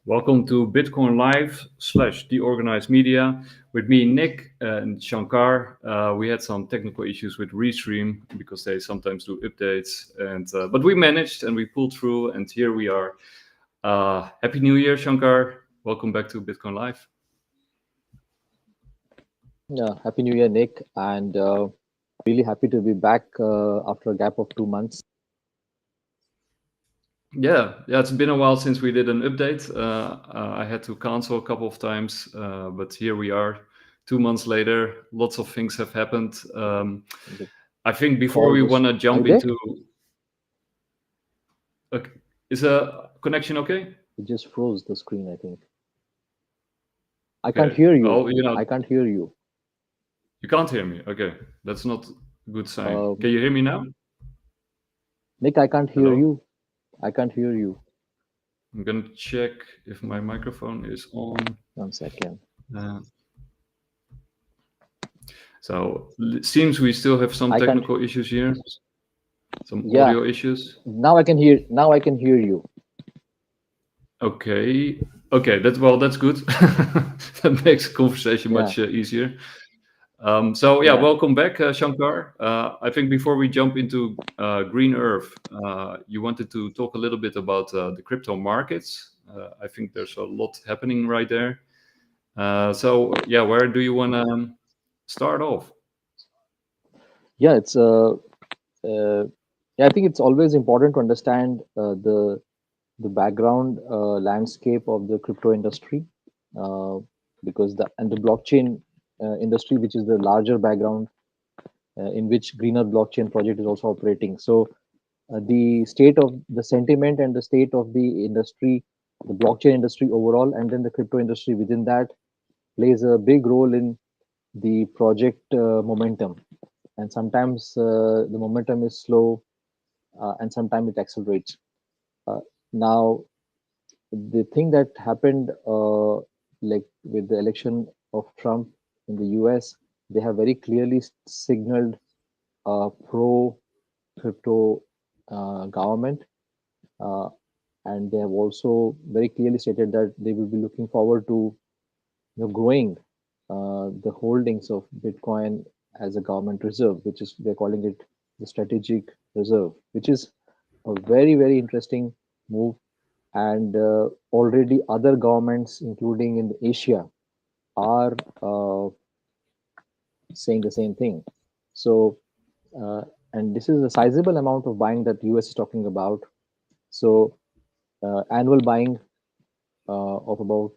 Welcome to Bitcoin Live / The Organized Media with me, Nick, and Shankar. We had some technical issues with Restream because they sometimes do updates, but we managed and we pulled through, and here we are. Happy New Year, Shankar. Welcome back to Bitcoin Live. Yeah, Happy New Year, Nick, and really happy to be back after a gap of 2 months. Yeah, it's been a while since we did an update. I had to cancel a couple of times, but here we are, 2 months later. Lots of things have happened. The I think before call we just, want to are you jump there? into, okay, is a connection okay? It just froze the screen, I think. I can't Okay. hear you. Oh, I can't hear you. you can't hear me. Okay, that's not a good sign. Um, Can you hear me now? Nick, I can't hear Hello. you. I can't hear you. I'm gonna check if my microphone is on. 1 second. Uh, so it seems we still have some I can't. technical issues here, some Yeah, audio issues. now I can hear. Now I can hear you. Okay. Okay, that's good. That makes conversation Yeah, much easier. So yeah, yeah, welcome back, Shankar. I think before we jump into Green Earth, you wanted to talk a little bit about the crypto markets. I think there's a lot happening right there. So yeah, where do you want to start off? yeah. Uh, yeah. I think it's always important to understand the background landscape of the crypto industry, uh, because the blockchain industry, which is the larger background in which greener blockchain project is also operating. So the state of the sentiment and the state of the industry, the blockchain industry overall, and then the crypto industry within that plays a big role in the project momentum. And sometimes the momentum is slow, and sometimes it accelerates. Uh, Now, the thing that happened, like with the election of Trump in the US, they have very clearly signaled pro crypto government, uh, and they have also very clearly stated that they will be looking forward to growing the holdings of Bitcoin as a government reserve, which is they're calling it the strategic reserve, which is a very interesting move. And already other governments, including in Asia, are saying the same thing. So, uh, and this is a sizable amount of buying that US is talking about. So, annual buying of about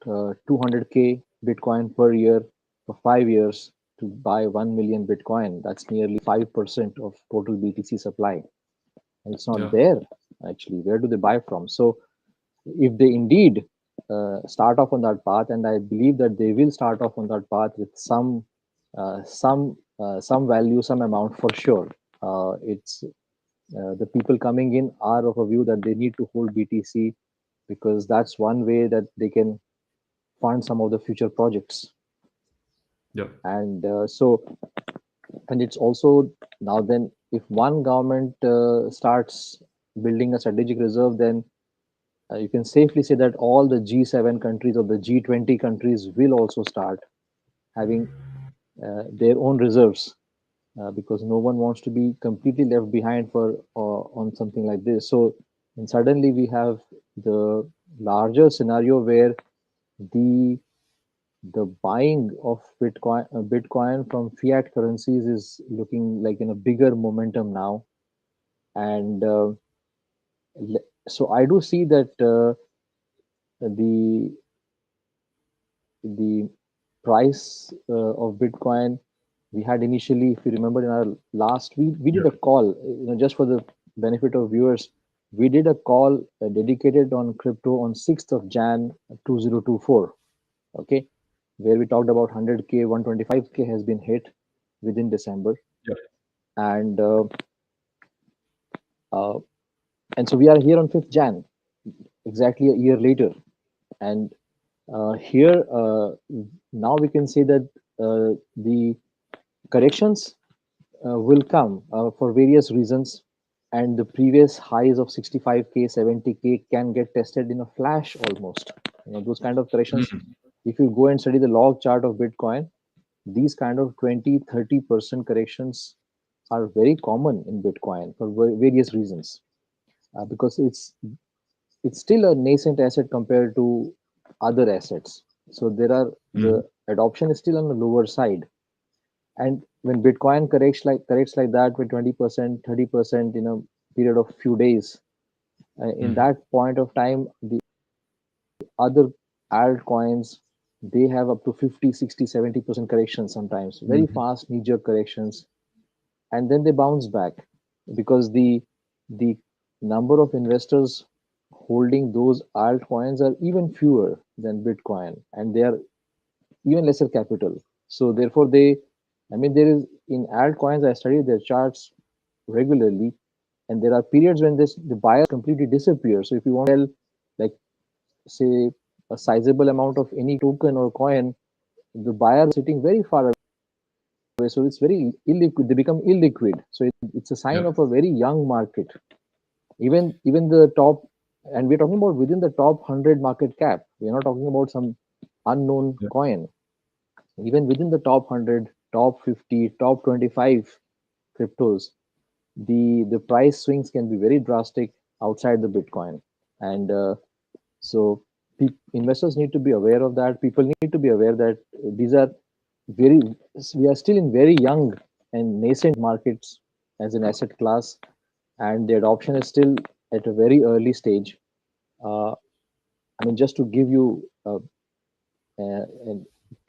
200K Bitcoin per year for 5 years to buy 1 million Bitcoin. That's nearly 5% of total BTC supply. And it's not Yeah. there actually. Where do they buy from? So, if they indeed start off on that path, and I believe that they will start off on that path with some value, some amount for sure. It's The people coming in are of a view that they need to hold BTC because that's one way that they can fund some of the future projects. Yeah. And and it's also now then if one government starts building a strategic reserve, then you can safely say that all the G7 countries or the G20 countries will also start having their own reserves, because no one wants to be completely left behind for on something like this. So, and suddenly we have the larger scenario where the the buying of Bitcoin from fiat currencies is looking like in a bigger momentum now, and so I do see that the the price of Bitcoin we had initially, if you remember, in our last we did a Yeah. call, just for the benefit of viewers, we did a call dedicated on crypto on 6th of Jan 2024. Okay, where we talked about 100K, 125K has been hit within December, Yeah. and uh, and so we are here on 5th Jan, exactly a year later, and here now we can say that the corrections will come for various reasons, and the previous highs of 65K, 70K can get tested in a flash almost. those kind of corrections. Mm. If you go and study the log chart of Bitcoin, these kind of 20-30% corrections are very common in Bitcoin for various reasons. Because it's still a nascent asset compared to other assets. So the Mm. adoption is still on the lower side. And when Bitcoin corrects like that with 20%, 30% in a period of few days, in Mm. that point of time, the other altcoins, they have up to 50, 60, 70% corrections sometimes, very Mm. fast knee-jerk corrections, and then they bounce back because the number of investors holding those altcoins are even fewer than Bitcoin, and they are even lesser capital. So therefore, there is in altcoins. I study their charts regularly, and there are periods when this the buyer completely disappears. So if you want to sell, like say a sizable amount of any token or coin, the buyer sitting very far away, so it's very illiquid. They become illiquid. So it's a sign Yeah. of a very young market. Even the top, and we're talking about within the top 100 market cap. We're not talking about some unknown Yeah. coin. Even within the top 100, top 50, top 25 cryptos, the price swings can be very drastic outside the Bitcoin. And so investors need to be aware of that. People need to be aware that these are very we are still in very young and nascent markets as an asset class, and the adoption is still at a very early stage. uh, just to give you a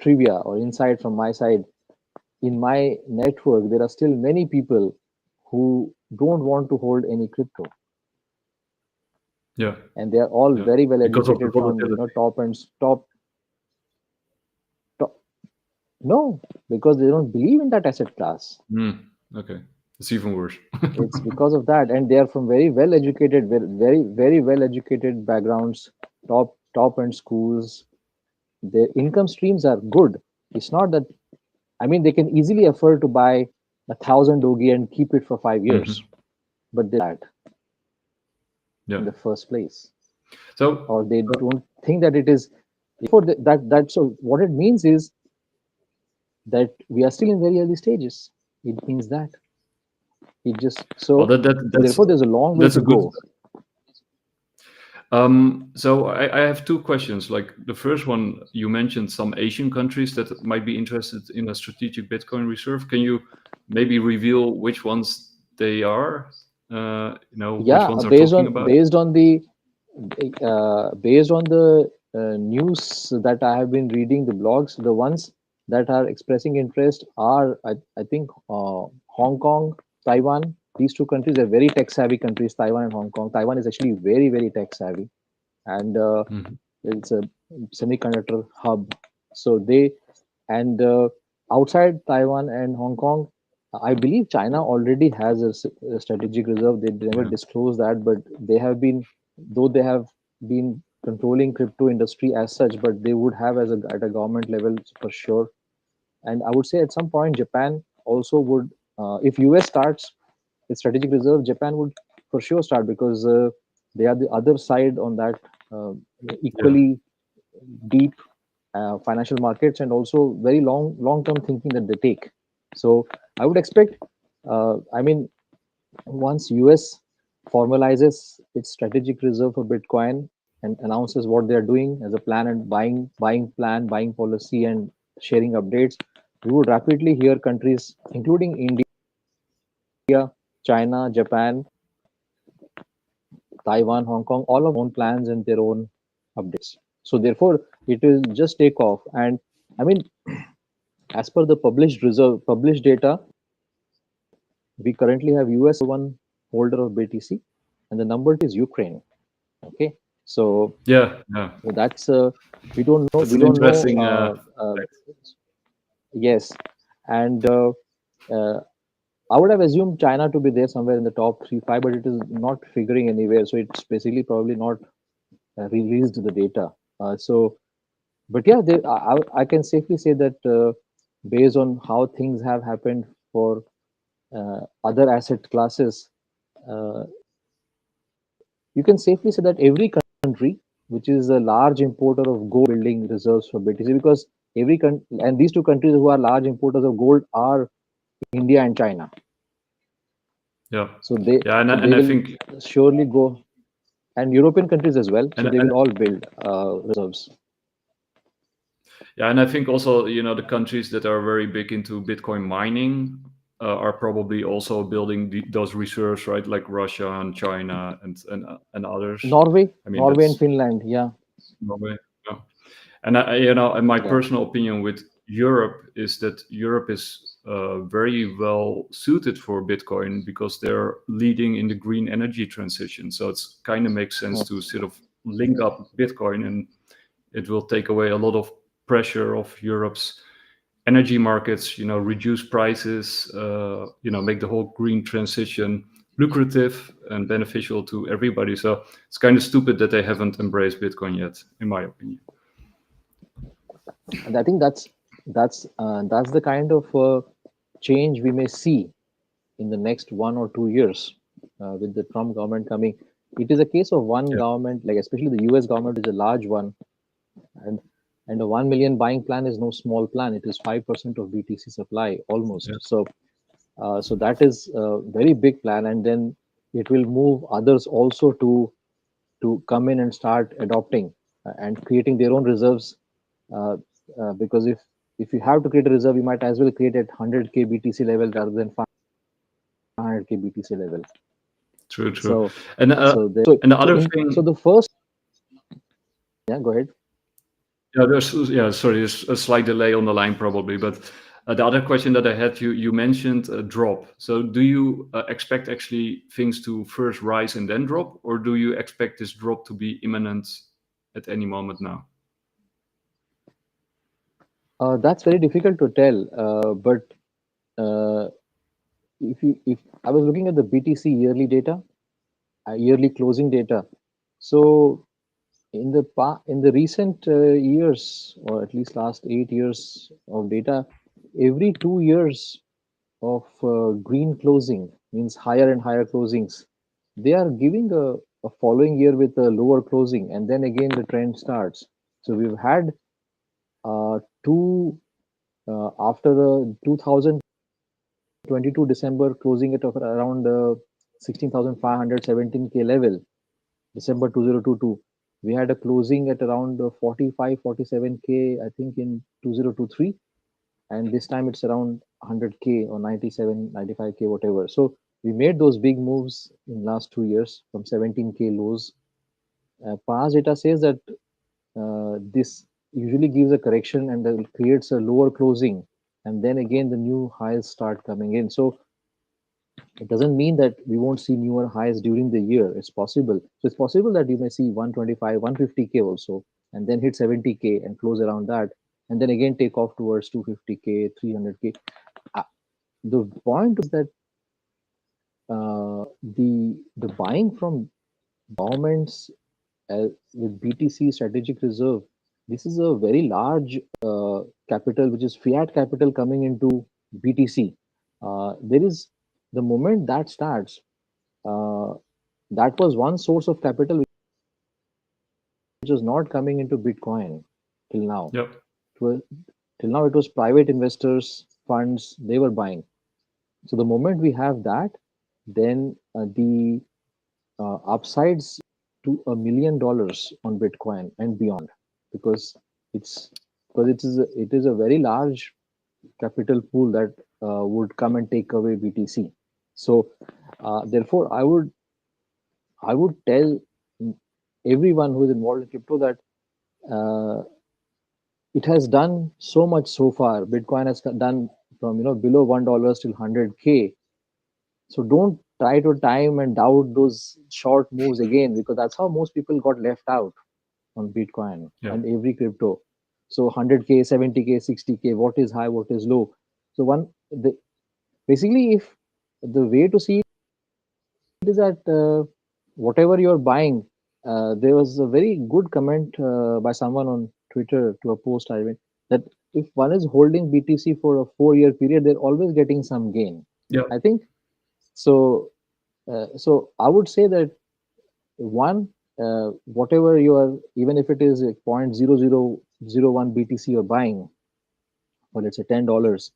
trivia or insight from my side, in my network there are still many people who don't want to hold any crypto, Yeah. and they are all Yeah. very well Because of the educated from volatility. top and top. No, because they don't believe in that asset class. Mm. Okay. It's even worse. It's because of that, and they are from very well educated, very very well educated backgrounds, top end schools. Their income streams are good. It's not that, they can easily afford to buy 1,000 dogi and keep it for 5 years, Hmm. but they don't Yeah. in the first place, So, or they don't think that it is for that. So what it means is that we are still in very early stages. It means that it just well, so so therefore there's a long way that's to a good. go. So I have two questions. Like the first one, you mentioned some Asian countries that might be interested in a strategic Bitcoin reserve. Can you maybe reveal which ones they are? Which Yeah, ones are talking about? based on the news that I have been reading, the blogs, the ones that are expressing interest are, I think, Hong Kong, Taiwan. These two countries are very tech savvy countries. Taiwan and Hong Kong. Taiwan is actually very very tech savvy, and Mhm. it's a semiconductor hub. So they and outside Taiwan and Hong Kong, I believe China already has a strategic reserve. They never Yeah. disclose that, but they have been, though they have been controlling crypto industry as such, but they would have at a government level for sure. And I would say at some point Japan also would, if US starts its strategic reserve, Japan would for sure start because they are the other side on that, uh, Yeah. equally deep financial markets and also very long term thinking that they take. So I would expect, once US formalizes its strategic reserve for Bitcoin and announces what they are doing as a plan and buying plan, buying policy, and sharing updates, we would rapidly hear countries including India, China, Japan, Taiwan, Hong Kong, all of own plans and their own updates. So therefore, it will just take off. And I mean, as per the published data, we currently have US one holder of BTC, and the number two is Ukraine. Okay, so Yeah. Yeah. that's we That's an don't know. interesting fact. Yes, and uh, I would have assumed China to be there somewhere in the top three five, but it is not figuring anywhere. So it's basically probably not released the data. So, but yeah, I can safely say that based on how things have happened for other asset classes, uh, you can safely say that every country which is a large importer of gold, building reserves for BTC, because and these two countries who are large importers of gold are India and China. Yeah, So they yeah, so and they I will think surely go, and European countries as well. So they and will all build reserves. yeah, and I think also, the countries that are very big into Bitcoin mining are probably also building those reserves, right? Like Russia and China and others. I mean, Norway and that's Finland. Yeah, Norway. Yeah. And and my yeah. personal opinion with Europe is that Europe is very well suited for Bitcoin because they're leading in the green energy transition. So it's kind of makes sense to sort of link up Bitcoin, and it will take away a lot of pressure of Europe's energy markets. Reduce prices. Make the whole green transition lucrative and beneficial to everybody. So it's kind of stupid that they haven't embraced Bitcoin yet, in my opinion. And I think that's the kind of change we may see in the next 1 or 2 years with the Trump government coming. It is a case of one Yeah. government, like especially the U.S. government is a large one, and a 1 million buying plan is no small plan. It is 5% of BTC supply almost. Yeah. So that is a very big plan, and then it will move others also to come in and start adopting and creating their own reserves. Uh, because if you have to create a reserve, you might as well create at 100k BTC level rather than 500k BTC level. True, true. So And and the other so thing, the first, yeah, go ahead. sorry, there's a slight delay on the line probably, but the other question that I had, you mentioned a drop. So do you expect actually things to first rise and then drop, or do you expect this drop to be imminent at any moment now? That's very difficult to tell. But uh, if I was looking at the BTC yearly data, yearly closing data, so in the recent years, or at least last 8 years of data, every 2 years of green closing means higher and higher closings. They are giving a following year with a lower closing, and then again the trend starts. So we've had two after the 2022 December closing it of around 16,500 17k level. December 2022, we had a closing at around 45 47k, I think, in 2023, and this time it's around 100k or 97 95k, whatever. So we made those big moves in last 2 years from 17k lows. Past data says that this usually gives a correction and then creates a lower closing, and then again the new highs start coming in. So it doesn't mean that we won't see newer highs during the year. It's possible. So it's possible that you may see 125 150k also, and then hit 70k and close around that, and then again take off towards 250k 300k. uh, the point is that the buying from governments with BTC strategic reserve, this is a very large capital, which is fiat capital coming into BTC. There is the moment that starts, uh, that was one source of capital which was not coming into Bitcoin till now. Yep. Till now, it was private investors, funds, they were buying. So the moment we have that, then the upsides to $1 million on Bitcoin and beyond, because it's because it is a very large capital pool that would come and take away BTC. So therefore, I would tell everyone who is involved in crypto that uh, it has done so much so far. Bitcoin has done from below $1 till 100k. So don't try to time and doubt those short moves again, because that's how most people got left out on Bitcoin Yeah. and every crypto. So 100k, 70k, 60k, what is high, what is low? So basically, if the way to see it is that whatever you're buying, there was a very good comment by someone on Twitter to a post I made, that if one is holding BTC for a 4 year period, they're always getting some gain. Yep. I think so. So I would say that one, whatever you are, even if it is like 0.0001 BTC you're buying, or let's say $10,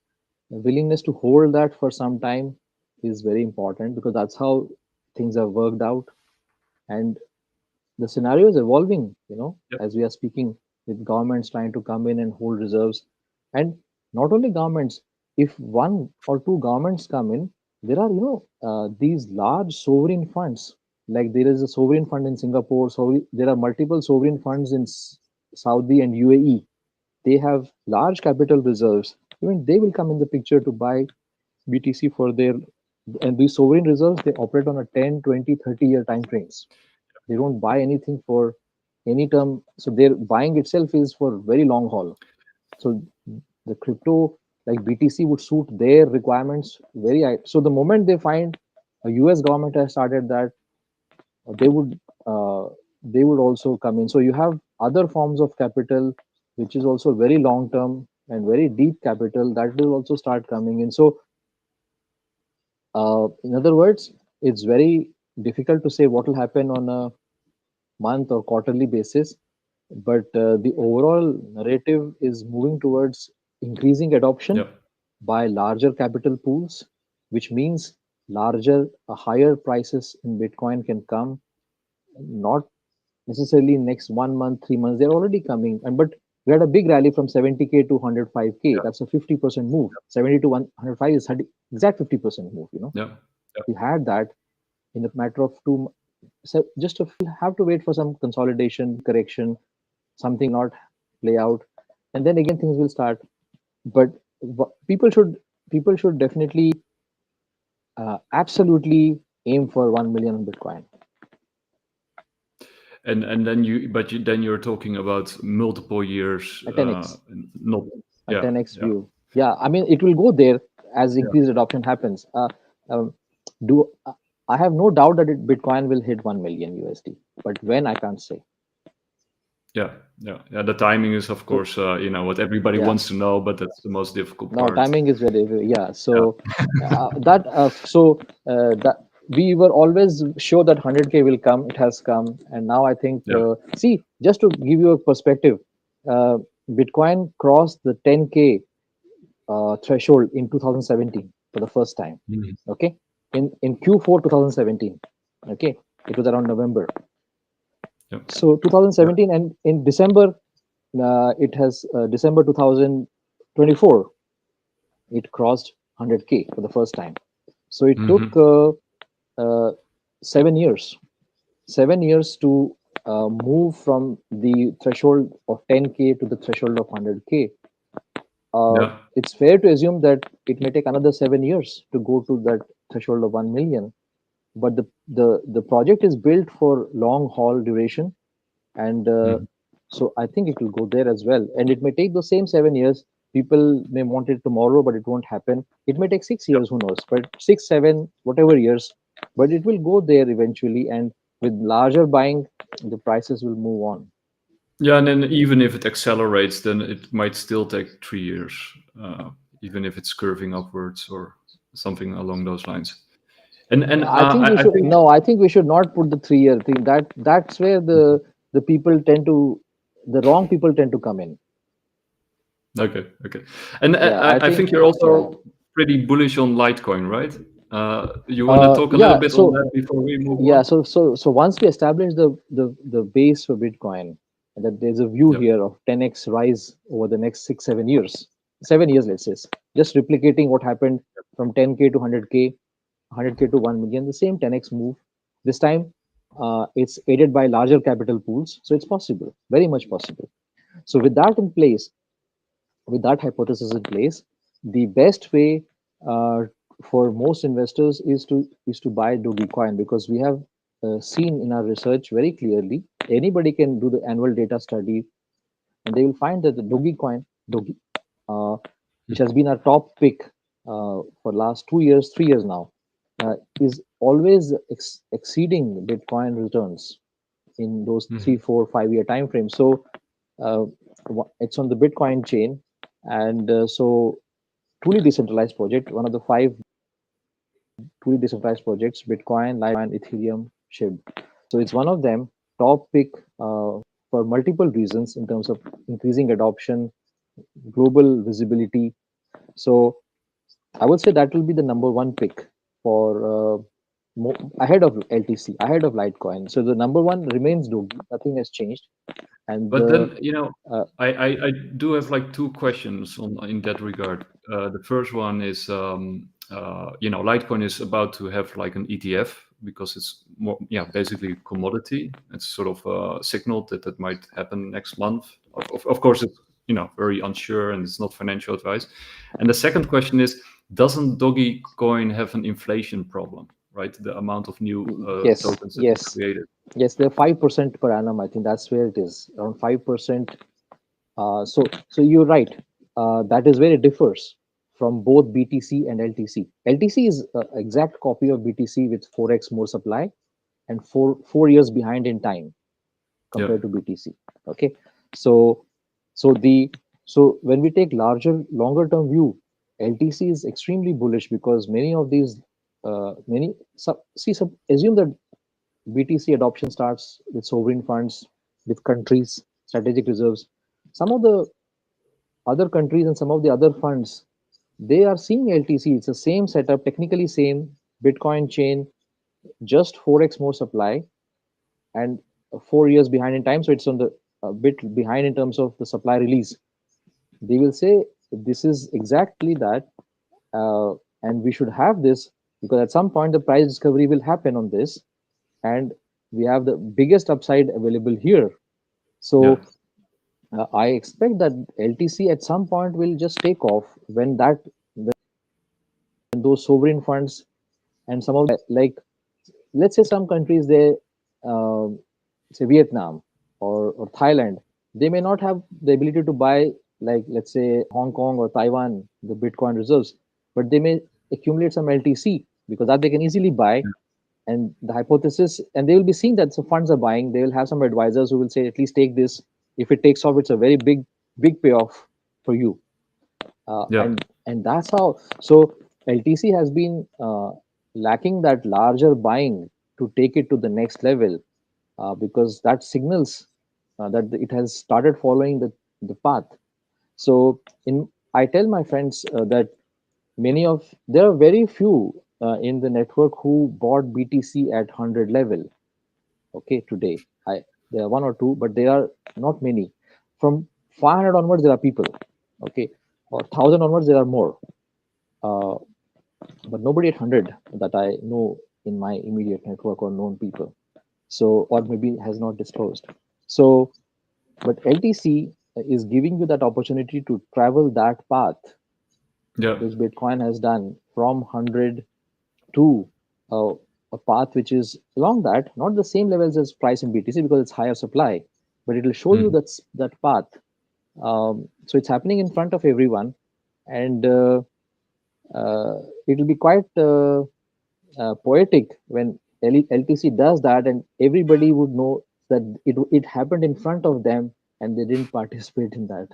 the willingness to hold that for some time is very important, because that's how things are worked out. And the scenario is evolving, Yep. as we are speaking, with governments trying to come in and hold reserves. And not only governments, if one or two governments come in, there are, these large sovereign funds. Like there is a sovereign fund in Singapore, so there are multiple sovereign funds in Saudi and UAE. They have large capital reserves. Even they will come in the picture to buy BTC for their, and these sovereign reserves, they operate on a 10, 20, 30-year time frames. They don't buy anything for any term. So their buying itself is for very long haul. So the crypto like BTC would suit their requirements so the moment they find a US government has started that, they would uh, they would also come in. So you have other forms of capital which is also very long term and very deep capital that will also start coming in. So in other words, it's very difficult to say what will happen on a month or quarterly basis, but the overall narrative is moving towards increasing adoption Yep. by larger capital pools, which means higher prices in Bitcoin can come, not necessarily next 1 month, 3 months. They're already coming, and but we had a big rally from 70K to 105K. Yeah. That's a 50% move. 70 to 105 is 30, exact 50% move. Yeah. Yeah. We had that in a matter of so just to have to wait for some consolidation, correction, something not play out, and then again things will start. But people should definitely absolutely aim for 1 million in Bitcoin. And then then you're talking about multiple years, A 10x, not. a Yeah. 10x Yeah. view. Yeah, I mean it will go there as Yeah. increased adoption happens. Um, do I have no doubt that Bitcoin will hit 1 million USD, but when I can't say. Yeah. Yeah. Yeah. The timing is, of So course, what everybody yeah, wants to know, but that's the most difficult no, part. timing is yeah. Yeah. So that we were always sure that 100K will come. It has come, and now I think Yeah. see, just to give you a perspective, uh, Bitcoin crossed the 10K threshold in 2017 for the first time. Mhm. Okay, in Q4 2017. Okay, it was around November. Yeah. So Yeah. 2017, and in December, it has December 2024, it crossed 100K for the first time. So it took Hmm. 7 years, 7 years to move from the threshold of 10K to the threshold of 100K. Yeah. It's fair to assume that it may take another 7 years to go to that threshold of 1 million. But the project is built for long haul duration, and Mhm. so I think it will go there as well. And it may take the same 7 years. People may want it tomorrow, but it won't happen. It may take 6 years, who knows? But 6, 7, whatever years, but it will go there eventually. And with larger buying, the prices will move on. Yeah, and then even if it accelerates, then it might still take 3 years, uh, even if it's curving upwards or something along those lines. And I think we I should think. no. I think we should not put the 3 year thing. That's where the people tend to, the wrong people tend to come in. Okay, okay. And Yeah, I I think think you're yeah. also pretty bullish on Litecoin, right? You want to talk a little Yeah. bit on that before we move Yeah, on? so once we establish the base for Bitcoin, and that there's a view Yep. here of 10x rise over the next 6 7 years, 7 years, let's say, just replicating what happened from 10K to 100K, 100K to 1 million, the same 10x move. This time, it's aided by larger capital pools, so it's possible, very much possible. So with that in place, with that hypothesis in place, the best way uh, for most investors is to buy Dogecoin, because we have seen in our research very clearly. Anybody can do the annual data study, and they will find that the Doge, uh, which has been our top pick for last 2 years, 3 years now, is always exceeding Bitcoin returns in those Hmm. 3 4 5 year time frames. So uh, it's on the Bitcoin chain, and so truly decentralized project, one of the five truly decentralized projects: Bitcoin, Litecoin, Ethereum, SHIB. So it's one of them. top pick for multiple reasons in terms of increasing adoption, global visibility. So I would say that will be the number one pick for ahead of LTC, ahead of Litecoin. So the number one remains Dogi. Nothing has changed, and But the then, uh, I do have like two questions on in that regard. The first one is, Litecoin is about to have like an ETF because it's more, yeah, basically commodity. It's sort of signaled that that might happen next month. Of course, it's very unsure and it's not financial advice. And the second question is, doesn't Doggy Coin have an inflation problem? Right, the amount of new yes, tokens that is yes, created. yes, they're 5% per annum. I think that's where it is, around 5%. So you're right. That is where it differs from both BTC and LTC. LTC is an exact copy of BTC with 4x more supply and four years behind in time Yeah, compared to BTC. Okay, so so the so when we take longer term view, LTC is extremely bullish because many of these many assume that BTC adoption starts with sovereign funds, with countries, strategic reserves. Some of the other countries and some of the other funds, they are seeing LTC. It's the same setup, technically same Bitcoin chain, just 4x more supply and 4 years behind in time. So it's on the a bit behind in terms of the supply release. They will say this is exactly that, and we should have this because at some point the price discovery will happen on this, and we have the biggest upside available here. yeah, So I expect that LTC at some point will just take off when those sovereign funds and some of like let's say some countries they um say Vietnam or Thailand, they may not have the ability to buy like let's say Hong Kong or Taiwan the Bitcoin reserves, but they may accumulate some LTC because that they can easily buy. And the hypothesis, and they will be seeing that some funds are buying. They will have some advisors who will say at least take this. If it takes off, it's a very big payoff for you. yeah, And that's how. So LTC has been lacking that larger buying to take it to the next level because that signals that it has started following the path. So in I tell my friends that there are very few in the network who bought BTC at 100 level. Okay, today there are one or two, but there are not many. From 500 onwards, there are people. Okay, or 1,000 onwards, there are more. Uh, but nobody at 100 that I know in my immediate network or known people. So, or maybe has not disclosed. So, but LTC is giving you that opportunity to travel that path, yeah. which Bitcoin has done from 100 to uh, a path which is along that, not the same levels as price in BTC because it's higher supply, but it will show you Mm. that path. So it's happening in front of everyone, and it will be quite poetic when LTC does that, and everybody would know that it happened in front of them, and they didn't participate in that.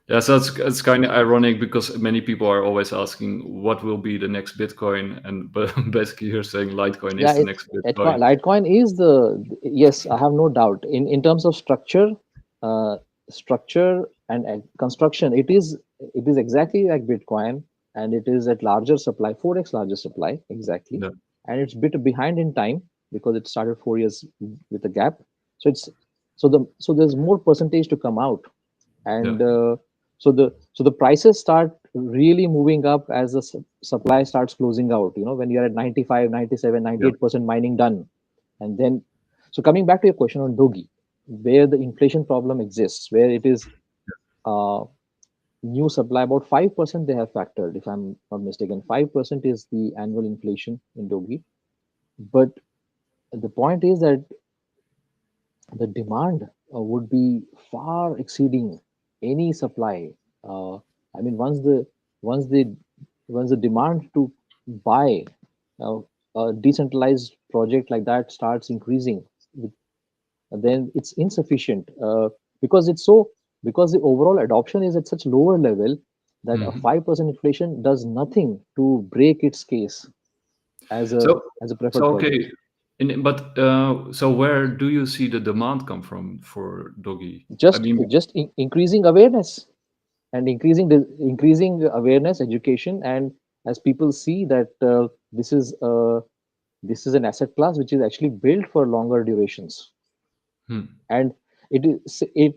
Yeah, so it's kind of ironic because many people are always asking what will be the next Bitcoin, and but basically you're saying Litecoin Yeah, is the next Bitcoin. Litecoin is the yes, I have no doubt. In terms of uh, structure and construction, it is exactly like Bitcoin, and it is at larger supply, 4x larger supply exactly, Yeah, and it's bit behind in time because it started 4 years with a gap. So there's more percentage to come out, yeah, and so the prices start really moving up as the supply starts closing out, when you're at 95, 97, yeah. 98% mining done. And then so coming back to your question on Dogi, where the inflation problem exists, where it is uh, new supply about 5% they have factored, if I'm not mistaken. 5% is the annual inflation in Dogi. But the point is that the demand would be far exceeding any supply. Uh, I mean, once the once the demand to buy uh, a decentralized project like that starts increasing, then it's insufficient because the overall adoption is at such lower level that a Mhm. 5% inflation does nothing to break its case as a So, as a so preferred okay, project. But so where do you see the demand come from for doggy? I Just mean, increasing awareness, and increasing awareness, education, and as people see that this is an asset class which is actually built for longer durations. hmm. And it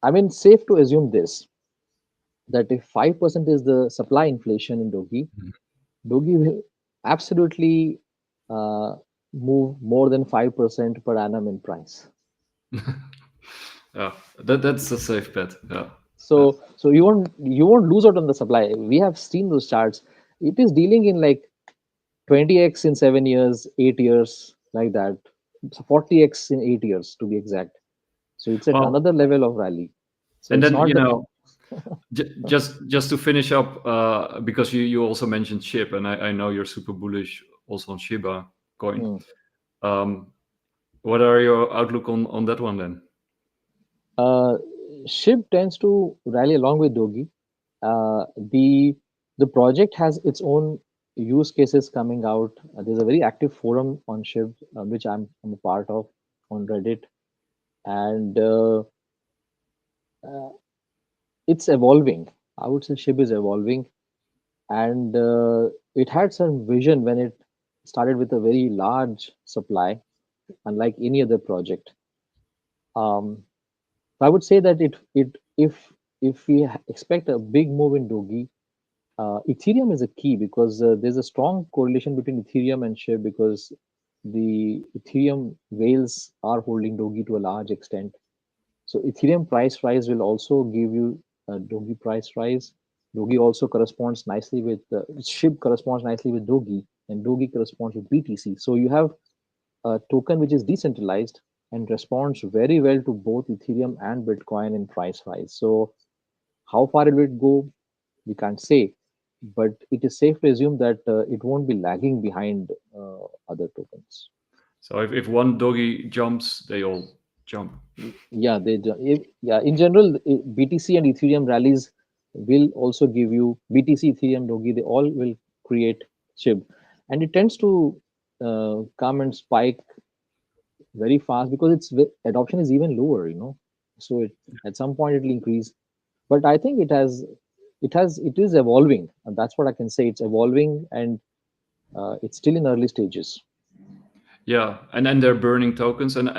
I mean, safe to assume this, that if 5% is the supply inflation in doggy will absolutely uh, move more than 5% per annum in price. Yeah, that's a safe bet. Yeah, yeah. So you won't lose out on the supply. We have seen those charts. It is dealing in like 20x in 7 years, 8 years, like that. So 40x in 8 years to be exact. So it's at Well, another level of rally. So and it's then not the just to finish up, because you also mentioned SHIB, and I know you're super bullish also on Shiba coin. Hmm. Um, what are your outlook on that one then? Uh, SHIB tends to rally along with Dogi. The project has its own use cases coming out. There's a very active forum on SHIB, which I'm a part of on Reddit, and uh, it's evolving. I would say SHIB is evolving, and it had some vision when it started with a very large supply, unlike any other project. Um, I would say that if we expect a big move in Dogi, Ethereum is a key because there's a strong correlation between Ethereum and SHIB because the Ethereum whales are holding Dogi to a large extent. So Ethereum price rise will also give you a Dogi price rise. Dogi also corresponds nicely with SHIB corresponds nicely with Dogi, and Dogi corresponds with BTC. So you have a token which is decentralized and responds very well to both Ethereum and Bitcoin in price rise. So how far it will go, we can't say, but it is safe to assume that it won't be lagging behind other tokens. So if one doggy jumps, they all jump. Yeah, yeah. In general, BTC and Ethereum rallies will also give you BTC, Ethereum, Dogi. They all will create SHIB, and it tends to come and spike very fast because adoption is even lower. So at some point it will increase, but I think it is evolving, and that's what I can say. It's evolving, and it's still in early stages. Yeah, and then they're burning tokens, and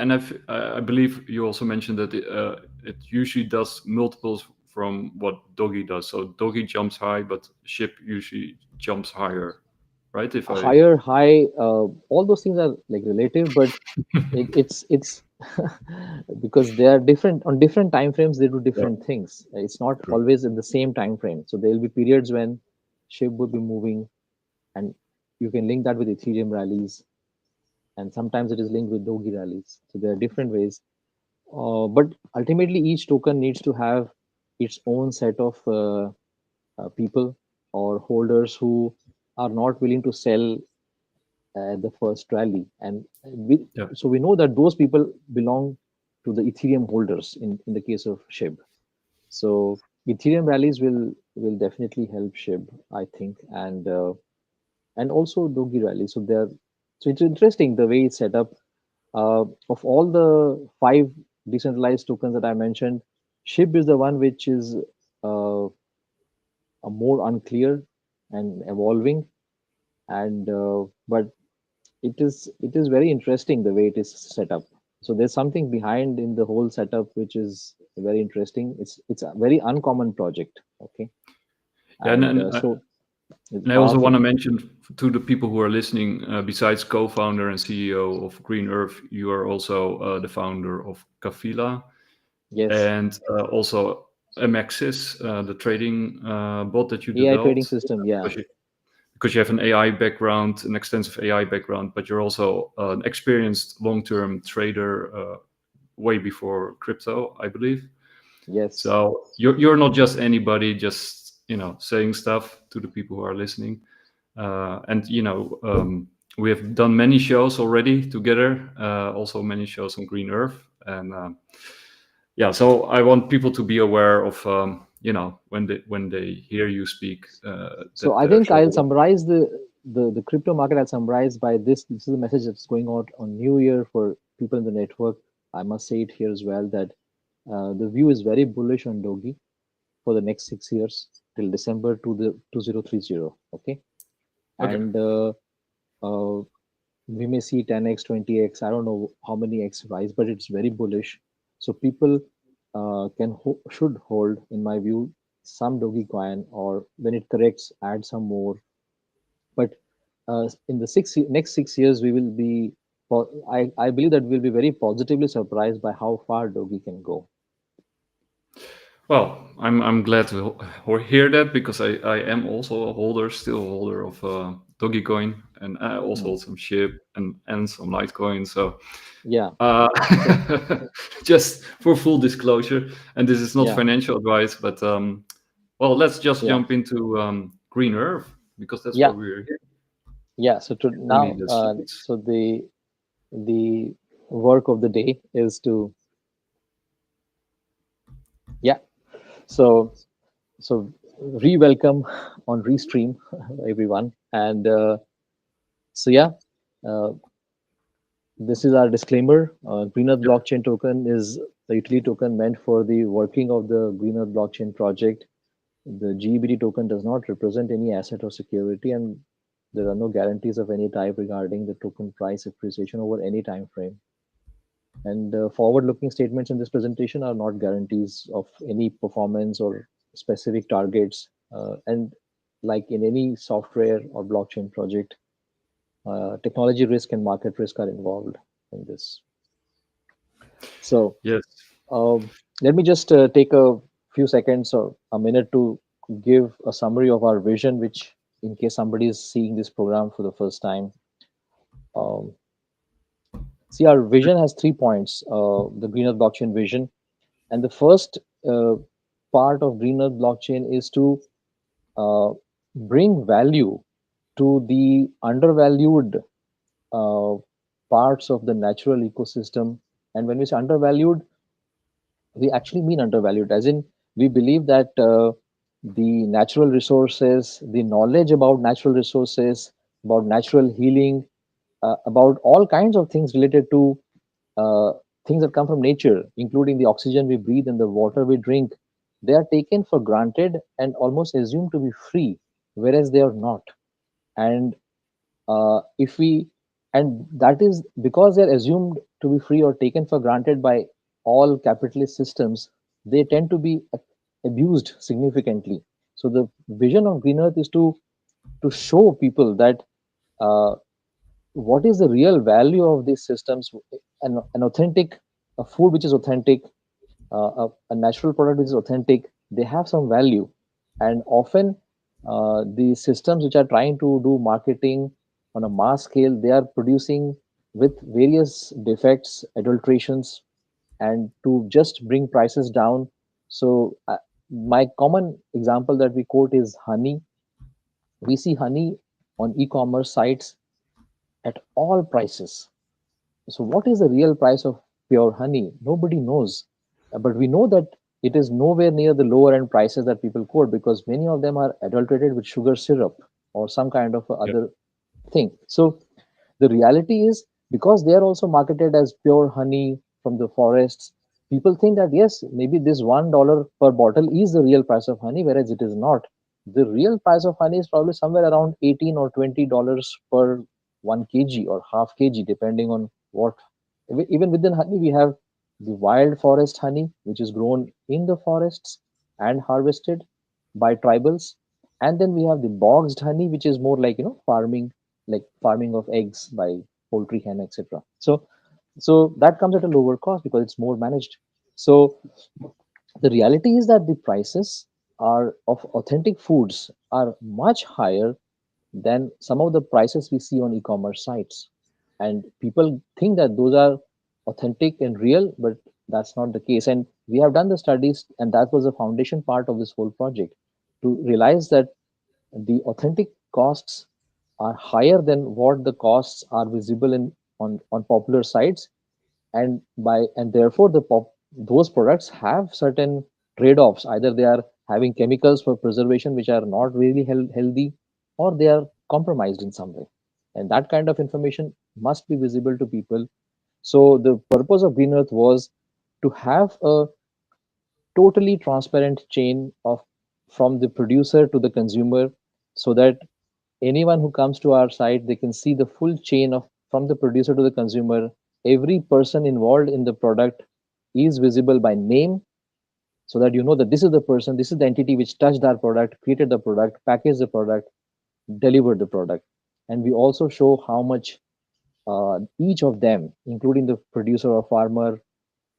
I believe you also mentioned that it usually does multiples from what Doggy does. So Doggy jumps high, but SHIB usually jumps higher, right? If A I higher high, all those things are like relative, but it's because they are different on different time frames. They do yeah, different things. It's not true. always in the same time frame. So there will be periods when SHIB would be moving, and you can link that with Ethereum rallies, and sometimes it is linked with Dogi rallies. So there are different ways. But ultimately, each token needs to have its own set of people or holders who are not willing to sell at the first rally, and Yeah, so we know that those people belong to the Ethereum holders in the case of SHIB. So Ethereum rallies will definitely help SHIB, I think, and also Dogi rally. So it's interesting the way it's set up. Of all the five decentralized tokens that I mentioned, SHIB is the one which is uh, a more unclear and evolving, and but it is very interesting the way it is set up. So there's something behind in the whole setup which is very interesting. It's a very uncommon project. Okay, yeah, and and so it's and I also want powerful. to mention to the people who are listening, besides co-founder and CEO of Green Earth, you are also the founder of Kafila, Yes, and also Amexis, the trading bot that you AI trading developed, system. Yeah. because you have an AI background, an extensive AI background, but you're also an experienced long-term trader, way before crypto, I believe. Yes. So you're not just anybody just saying stuff to the people who are listening. And we have done many shows already together, also many shows on Green Earth, and yeah. So I want people to be aware of when they hear you speak, So that I there's think a I'll summarize the crypto market I'll summarize by this. This is a message that's going out on New Year for people in the network. I must say it here as well that the view is very bullish on Dogi for the next 6 years till December to the 2030. Okay, Okay. and uh, we may see 10x, 20x. I don't know how many x rise, but it's very bullish. So people should hold, in my view, some Dogi coin, or when it corrects, add some more. But in the next 6 years, we will be. I believe that we'll be very positively surprised by how far Dogi can go. Well, I'm glad to hear that, because I am also a holder, still a holder of Dogecoin, and I also Mhm. hold some SHIB and some Litecoin. So Yeah. uh, So just for full disclosure, and this is not yeah, financial advice, but well, let's just yeah, jump into Green Earth, because that's why yeah, we're here. yeah. So to Only now, the secrets. so the work of the day is to, yeah. So re-welcome on Restream, everyone. And so yeah, uh, this is our disclaimer. Green Earth Yep. blockchain token is the utility token meant for the working of the Green Earth blockchain project. The GEBT token does not represent any asset or security, and there are no guarantees of any type regarding the token price appreciation over any time frame. And forward-looking statements in this presentation are not guarantees of any performance or specific targets. And like in any software or blockchain project, technology risk and market risk are involved in this. So Yes. um, let me just take a few seconds or a minute to give a summary of our vision, which in case somebody is seeing this program for the first time. Um, See, our vision has 3 points, the Green Earth blockchain vision. And the first uh, part of Green Earth blockchain is to uh, bring value to the undervalued uh, parts of the natural ecosystem. And when we say undervalued, we actually mean undervalued, as in we believe that the natural resources, the knowledge about natural resources, about natural healing, about all kinds of things related to uh, things that come from nature, including the oxygen we breathe and the water we drink, they are taken for granted and almost assumed to be free, whereas they are not. And if we, and that is because they're assumed to be free or taken for granted by all capitalist systems, they tend to be abused significantly. So the vision of Green Earth is to show people that uh, what is the real value of these systems. An authentic, a food which is authentic, a natural product which is authentic, they have some value. And often the systems which are trying to do marketing on a mass scale, they are producing with various defects, adulterations, and to just bring prices down. So my common example that we quote is honey. We see honey on e-commerce sites at all prices. So, what is the real price of pure honey? Nobody knows. But we know that it is nowhere near the lower end prices that people quote, because many of them are adulterated with sugar syrup or some kind of Yeah. other thing. So, the reality is, because they are also marketed as pure honey from the forests, people think that yes, maybe this $1 per bottle is the real price of honey, whereas it is not. The real price of honey is probably somewhere around 18 or $20 per 1 kg or half kg, depending on what. Even within honey, we have the wild forest honey, which is grown in the forests and harvested by tribals, and then we have the boxed honey, which is more like farming, like farming of eggs by poultry hen, etc. So that comes at a lower cost because it's more managed. So the reality is that the prices are of authentic foods are much higher than some of the prices we see on e-commerce sites. And people think that those are authentic and real, but that's not the case. And we have done the studies, and that was the foundation part of this whole project, to realize that the authentic costs are higher than what the costs are visible in on popular sites, and therefore those products have certain trade-offs. Either they are having chemicals for preservation which are not really healthy, or they are compromised in some way, and that kind of information must be visible to people. So the purpose of Green Earth was to have a totally transparent chain of from the producer to the consumer, so that anyone who comes to our site, they can see the full chain of from the producer to the consumer. Every person involved in the product is visible by name, so that you know that this is the person, this is the entity which touched our product, created the product, packaged the product, delivered the product. And we also show how much each of them, including the producer or farmer,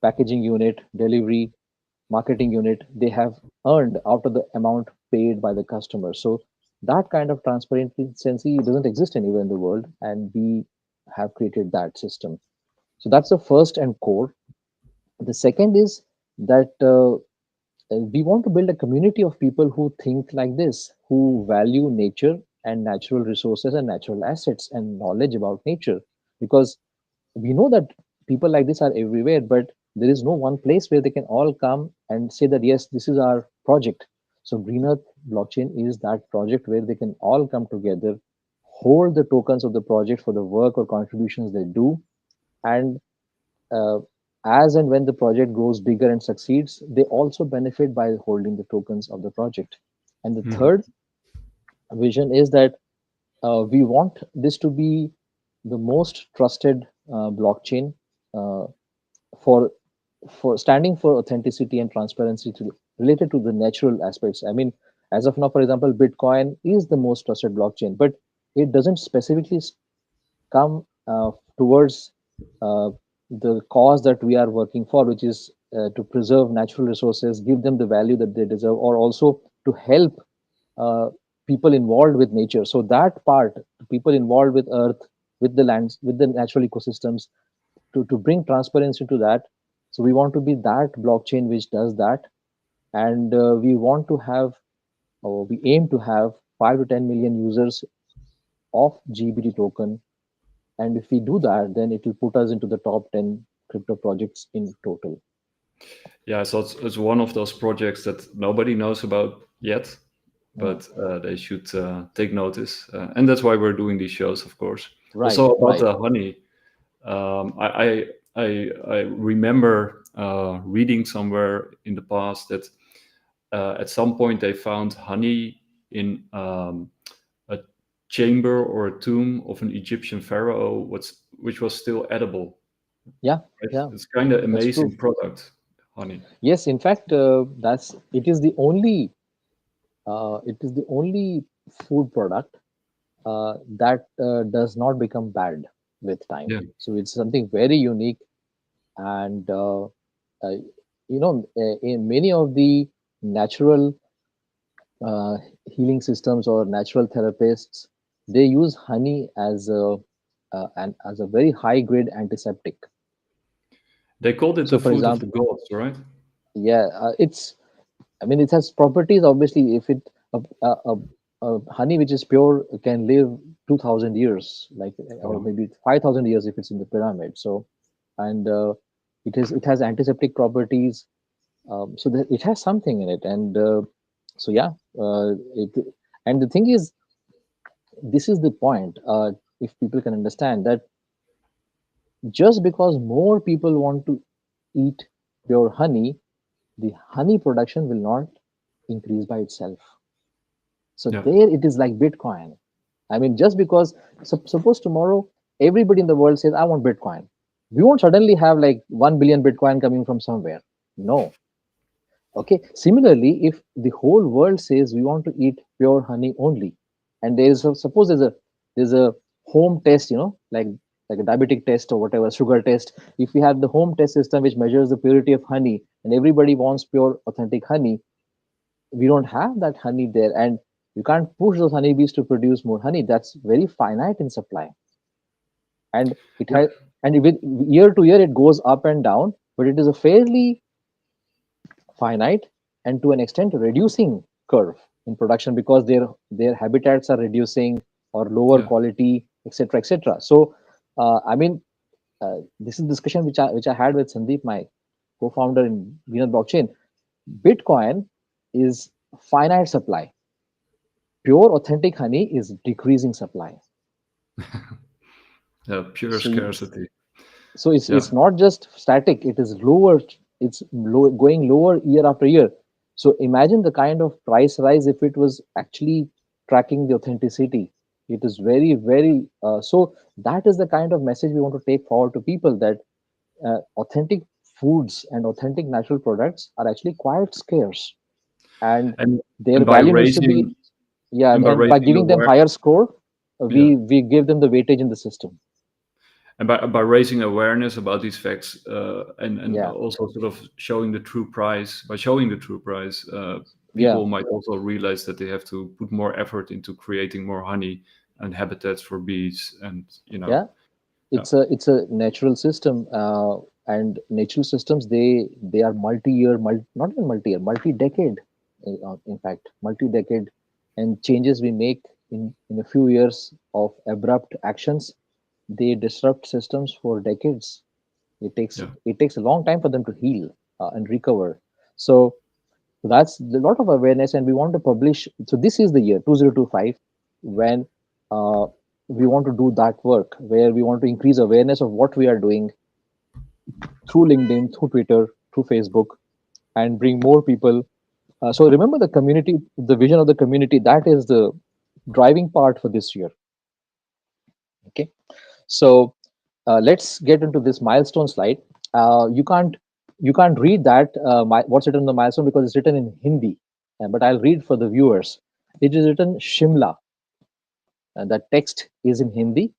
packaging unit, delivery, marketing unit, they have earned out of the amount paid by the customer. So that kind of transparency doesn't exist anywhere in the world, and we have created that system. So that's the first and core. The second is that we want to build a community of people who think like this, who value nature and natural resources and natural assets and knowledge about nature. Because we know that people like this are everywhere, but there is no one place where they can all come and say that, yes, this is our project. So Green Earth blockchain is that project where they can all come together, hold the tokens of the project for the work or contributions they do, and uh, as and when the project grows bigger and succeeds, they also benefit by holding the tokens of the project. And the Mhm. third vision is that we want this to be the most trusted blockchain uh, for standing for authenticity and transparency related to the natural aspects. I mean, as of now, for example, Bitcoin is the most trusted blockchain, but it doesn't specifically come towards uh, the cause that we are working for, which is to preserve natural resources, give them the value that they deserve, or also to help uh, people involved with nature. So that part, people involved with earth, with the lands, with the natural ecosystems, to bring transparency to that. So we want to be that blockchain which does that, and we want to have, or we aim to have 5 to 10 million users of GBT token. And if we do that, then it will put us into the top 10 crypto projects in total. Yeah, so it's one of those projects that nobody knows about yet, Mm. but they should take notice, and that's why we're doing these shows, of course. Right, Also about right. the honey, I remember reading somewhere in the past that at some point they found honey in a chamber or a tomb of an Egyptian pharaoh, which was still edible. Yeah, Right? yeah, It's kind of that's true. amazing product, honey. Yes, in fact, that's it is the only food product that does not become bad with time. Yeah. So it's something very unique, and in many of the natural uh, healing systems or natural therapists, they use honey as a very high grade antiseptic. They called it So, the for food of the example, gods, right? yeah, it's, I mean, it has properties. Obviously, if it honey which is pure can live 2,000 years, like, or Wow. maybe 5,000 years if it's in the pyramid. So, and it has antiseptic properties. So that it has something in it, and so yeah, and the thing is, this is the point. If people can understand that, just because more people want to eat pure honey, the honey production will not increase by itself. So Yeah. there it is like Bitcoin. I mean, just because, suppose tomorrow everybody in the world says, I want Bitcoin, we won't suddenly have like 1 billion Bitcoin coming from somewhere. No. Okay. Similarly, if the whole world says we want to eat pure honey only, and suppose there's a home test, like a diabetic test or whatever, sugar test. If we have the home test system which measures the purity of honey, and everybody wants pure authentic honey, we don't have that honey there, and you can't push those honeybees to produce more honey. That's very finite in supply, and it Yeah. has, and with year to year it goes up and down, but it is a fairly finite and to an extent reducing curve in production, because their habitats are reducing or lower Yeah. quality, etc., etc. So I mean, this is discussion which I had with Sandeep, my co-founder in Green Blockchain. Bitcoin is finite supply. pure authentic honey is decreasing supply. Yeah, pure So scarcity. so Yeah. it's not just static, it is lower, it's going lower year after year. So imagine the kind of price rise if it was actually tracking the authenticity. It is very very so that is the kind of message we want to take forward to people, that authentic foods and authentic natural products are actually quite scarce, and and their and by value needs to be, raising yeah, and by and by raising giving them aware higher score, yeah we give them the weightage in the system. and by raising awareness about these facts, and Yeah, also sort of showing the true price, by showing the true price, yeah, people might also realize that they have to put more effort into creating more honey and habitats for bees, and yeah. yeah, It's a natural system, and natural systems, they are multi-year, not even multi-year, multi-decade, in fact, multi-decade, and changes we make in a few years of abrupt actions, they disrupt systems for decades. yeah, It takes a long time for them to heal and recover. So that's a lot of awareness, and we want to publish. So this is the year 2025 when uh, we want to do that work, where we want to increase awareness of what we are doing through LinkedIn, through Twitter, through Facebook, and bring more people. So remember the community, the vision of the community. That is the driving part for this year. Okay, so let's get into this milestone slide. You can't read that what's written on the milestone because it's written in Hindi, but I'll read for the viewers. It is written Shimla, and the text is in Hindi,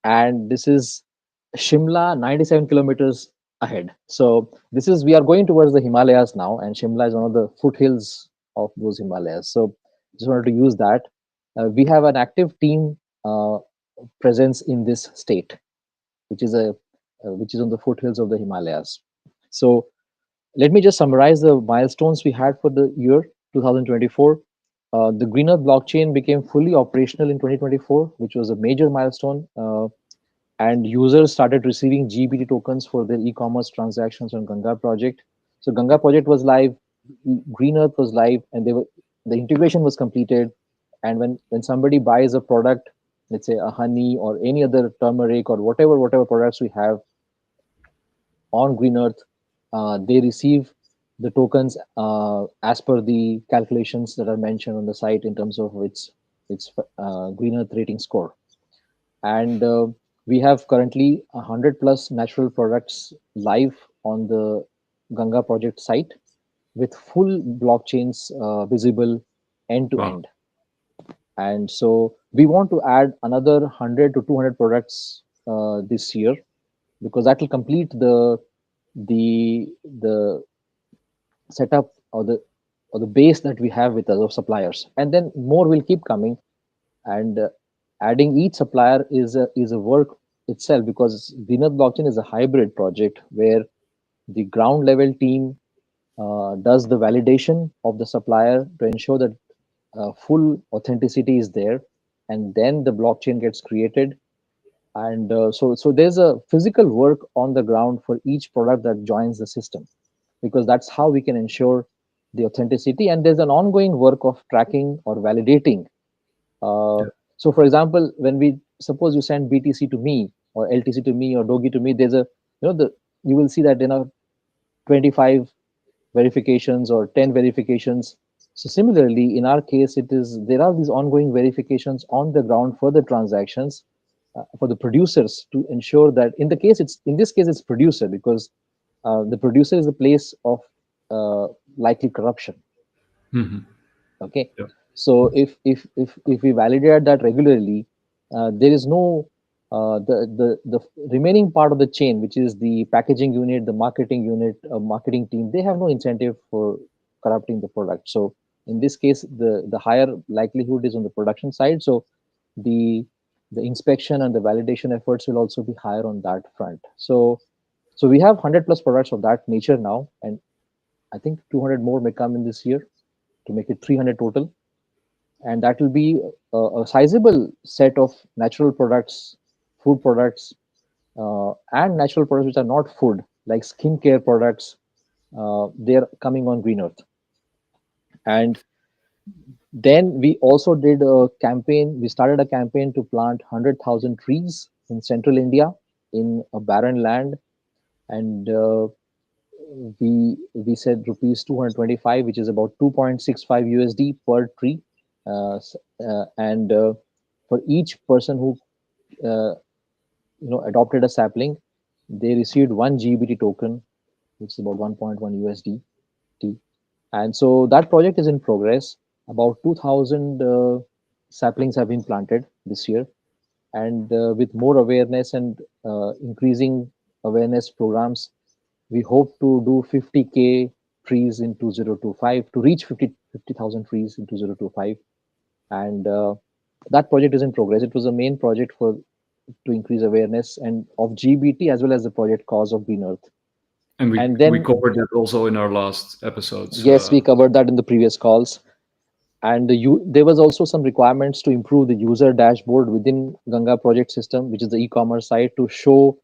and this is Shimla 97 kilometers ahead. So this is, we are going towards the Himalayas now, and Shimla is one of the foothills of those Himalayas. So just wanted to use that. We have an active team presence in this state, which is a which is on the foothills of the Himalayas. So let me just summarize the milestones we had for the year 2024. The Green Earth blockchain became fully operational in 2024, which was a major milestone, and users started receiving GBT tokens for their e-commerce transactions on Ganga project. So Ganga project was live, Green Earth was live, and the integration was completed. And when somebody buys a product, let's say a honey or any other turmeric or whatever products we have on Green Earth, they receive the tokens as per the calculations that are mentioned on the site in terms of its Green Earth rating score. And we have currently 100 plus natural products live on the Ganga project site with full blockchains visible end to wow, end. And so we want to add another 100 to 200 products this year, because that will complete the setup or the base that we have with other suppliers, and then more will keep coming. And adding each supplier is a work itself, because Greenearth blockchain is a hybrid project where the ground level team does the validation of the supplier to ensure that full authenticity is there, and then the blockchain gets created. And so there's a physical work on the ground for each product that joins the system, because that's how we can ensure the authenticity. And there's an ongoing work of tracking or validating. uh, yeah, so for example, when we suppose you send BTC to me or LTC to me or Dogi to me, there's a, the you will see that 25 verifications or 10 verifications. So similarly, in our case, there are these ongoing verifications on the ground for the transactions, for the producers, to ensure that in this case it's producer, because the producer is the place of uh, likely corruption. hmm Okay, yeah, so if we validate that regularly, there is no the remaining part of the chain, which is the packaging unit, the marketing unit, marketing team, they have no incentive for corrupting the product. So in this case, the higher likelihood is on the production side. So the the inspection and the validation efforts will also be higher on that front. So we have 100 plus products of that nature now, and I think 200 more may come in this year to make it 300 total. And that will be a sizable set of natural products, food products, and natural products which are not food, like skincare products. They're coming on Green Earth. And Then we also did a campaign. We started a campaign to plant 100,000 trees in central India in a barren land, and we said rupees 225, which is about 2.65 USD per tree, and for each person who uh, adopted a sapling, they received one GBT token, which is about 1.1 USD. And so that project is in progress. About 2,000 saplings have been planted this year, and with more awareness and increasing awareness programs, we hope to do 50K trees in 2025, to reach 50,000 trees in 2025. And that project is in progress. It was a main project for to increase awareness and of GBT, as well as the project cause of Green Earth. And And we then, covered it also in our last episodes. yes, we covered that in the previous calls. And there was also some requirements to improve the user dashboard within Ganga project system, which is the e-commerce site, to show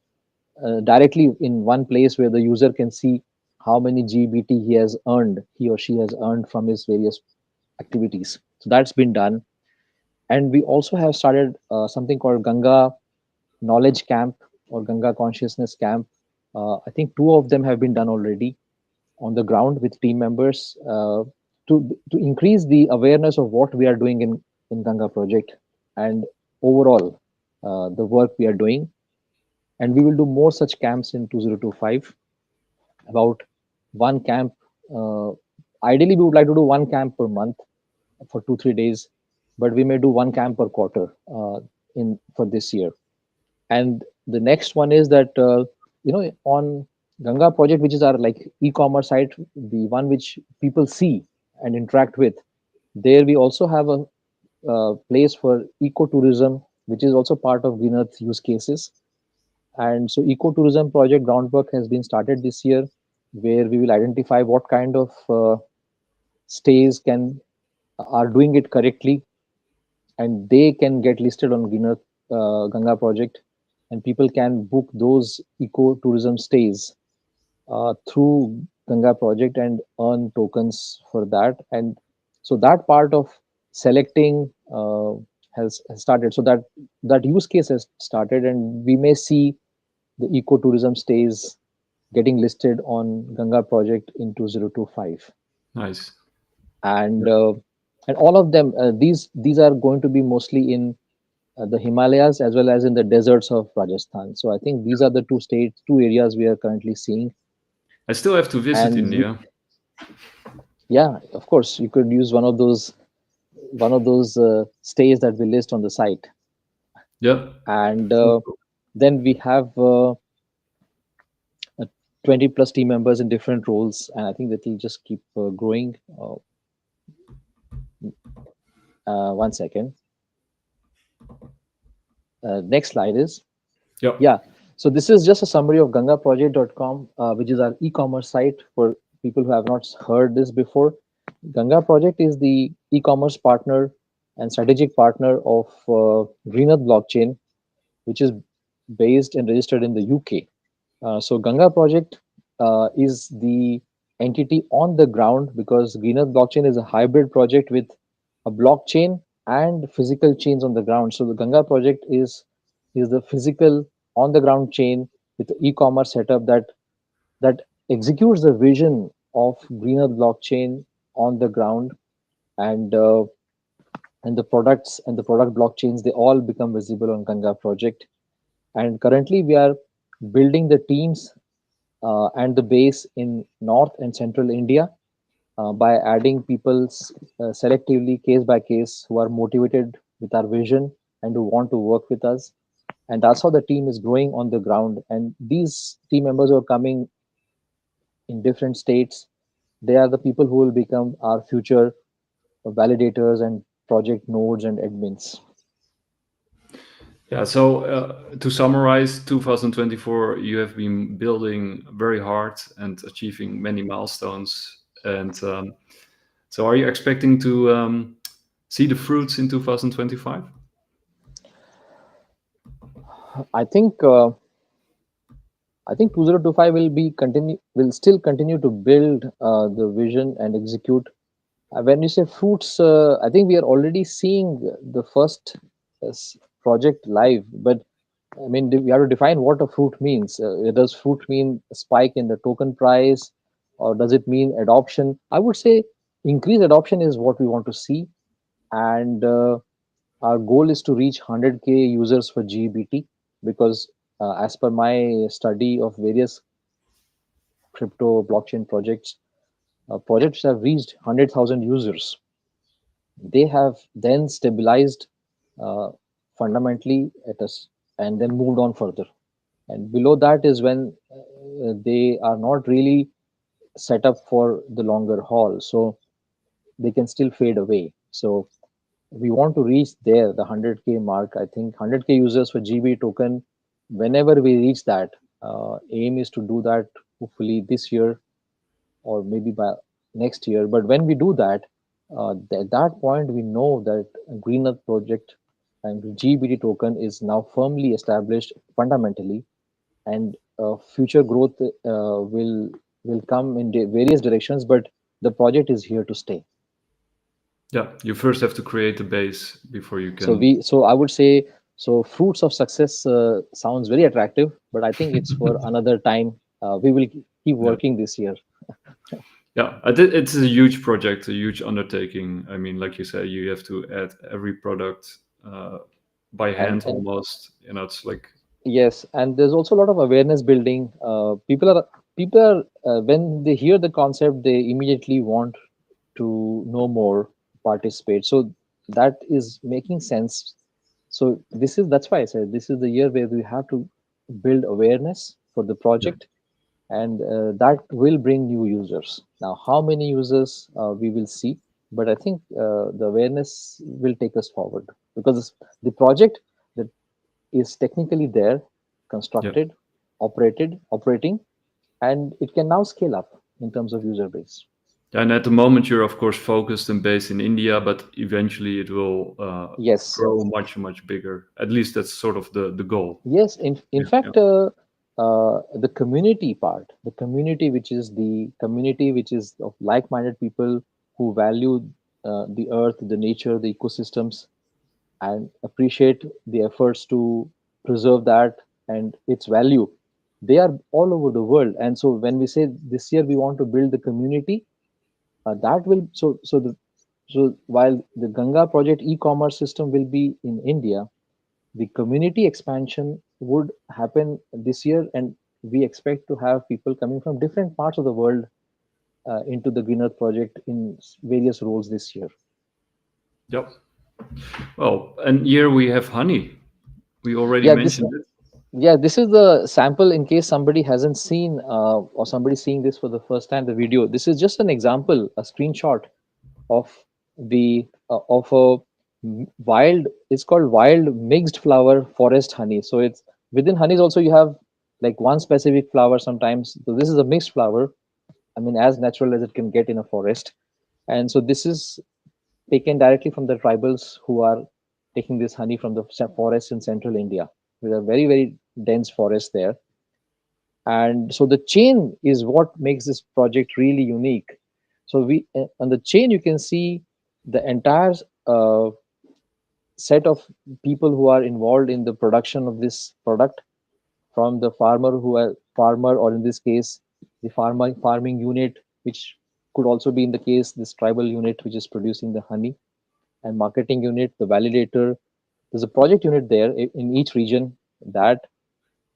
directly in one place where the user can see how many GBT he or she has earned from his various activities. So that's been done. And we also have started something called Ganga Knowledge Camp or Ganga Consciousness Camp. I think two of them have been done already on the ground with team members, to increase the awareness of what we are doing in Ganga project, and overall the work we are doing. And we will do more such camps in 2025. About one camp. Uh, Ideally, we would like to do one camp per month for 2 3 days, but we may do one camp per quarter in for this year. And the next one is that on Ganga project, which is our like e-commerce site, the one which people see and interact with. There we also have a place for ecotourism, which is also part of Green Earth use cases. And so ecotourism project groundwork has been started this year, where we will identify what kind of stays can are doing it correctly, and they can get listed on Green Earth Ganga project, and people can book those ecotourism stays through Ganga project and earn tokens for that. And so that part of selecting has started. So that use case has started, and we may see the ecotourism stays getting listed on Ganga project in 2025. Nice. And all of them, these are going to be mostly in the Himalayas as well as in the deserts of Rajasthan. So I think these are the two areas we are currently seeing. I still have to visit And India. yeah, of course, you could use one of those stays that we list on the site. Yep. And then we have 20 plus team members in different roles, and I think that will just keep growing. One second. Next slide is, Yep. yeah. So this is just a summary of gangaproject.com, which is our e-commerce site for people who have not heard this before. Ganga Project is the e-commerce partner and strategic partner of Green Earth blockchain, which is based and registered in the UK. So Ganga Project is the entity on the ground, because Green Earth blockchain is a hybrid project with a blockchain and physical chains on the ground. So the Ganga Project is the physical on the ground chain with the e-commerce setup that executes the vision of Green Earth blockchain on the ground. And and the products and the product blockchains, they all become visible on Ganga Project. And currently we are building the teams and the base in North and Central India by adding people selectively, case by case, who are motivated with our vision and who want to work with us. And that's how the team is growing on the ground. And these team members who are coming in different states, they are the people who will become our future validators and project nodes and admins. Yeah. So to summarize, 2024, you have been building very hard and achieving many milestones. And so, are you expecting to see the fruits in 2025? I think uh, I think 2025 will still continue to build the vision and execute When you say fruits, I think we are already seeing the first project live. But I mean, we have to define what a fruit means. Does fruit mean a spike in the token price, or does it mean adoption? I would say increased adoption is what we want to see, and our goal is to reach 100K users for GBT, because as per my study of various crypto blockchain projects, projects have reached 100,000 users. They have then stabilized uh, fundamentally at us and then moved on further. And below that is when they are not really set up for the longer haul. So they can still fade away. So we want to reach there, the 100K mark. I think 100K users for GB token. Whenever we reach that, aim is to do that hopefully this year or maybe by next year. But when we do that, at that point, we know that Green Earth project and GBT token is now firmly established fundamentally, and future growth will come in various directions. But the project is here to stay. Yeah, you first have to create the base before you So can. so I would say, so fruits of success sounds very attractive, but I think it's for another time. We will keep Yeah. working this year. Yeah, it's a huge project, a huge undertaking. I mean, like you say, you have to add every product by hand And almost. You know, it's like, yes, and there's also a lot of awareness building. People are when they hear the concept, they immediately want to know more, participate. So that is making sense. So that's why I said this is the year where we have to build awareness for the yeah, project, and that will bring new users. Now, how many users we will see, but I think the awareness will take us forward, because the project that is technically there, yeah. constructed, operating, and it can now scale up in terms of user base. And at the moment, you're of course focused and based in India, but eventually it will Yes, grow much, much bigger. At least that's sort of the goal. yes. In Yeah, yeah, fact, the community part, the community which is of like-minded people who value the earth, the nature, the ecosystems, and appreciate the efforts to preserve that and its value. They are all over the world. And so when we say this year we want to build the community, that will so while the Ganga project e-commerce system will be in India, the community expansion would happen this year, and we expect to have people coming from different parts of the world into the Green Earth project in various roles this year. yep. Well, and here we have honey. We already Yeah, this mentioned it. Yeah, this is the sample in case somebody hasn't seen or somebody seeing this for the first time, the video. This is just an example, a screenshot of the of a wild. It's called wild mixed flower forest honey. So it's within honeys also you have like one specific flower sometimes. So this is a mixed flower. I mean, as natural as it can get in a forest. And so this is taken directly from the tribals who are taking this honey from the forest in central India. With a very dense forest there, and so the chain is what makes this project really unique. So we on the chain you can see the entire uh, set of people who are involved in the production of this product, from the farmer, or in this case the farming unit, which could also be in the case this tribal unit which is producing the honey, and marketing unit, the validator. There's a project unit there in each region, that,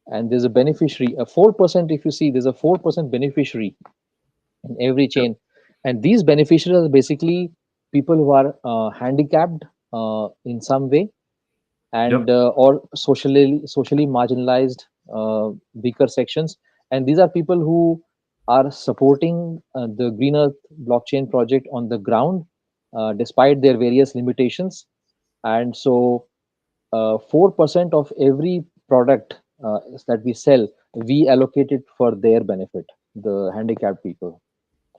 and there's a beneficiary, a 4%. If you see, there's a 4% beneficiary in every Yep, chain, and these beneficiaries are basically people who are handicapped in some way, and yep, or socially marginalized, weaker sections, and these are people who are supporting the Green Earth blockchain project on the ground, despite their various limitations. And so 4% of every product that we sell, we allocate it for their benefit, the handicapped people.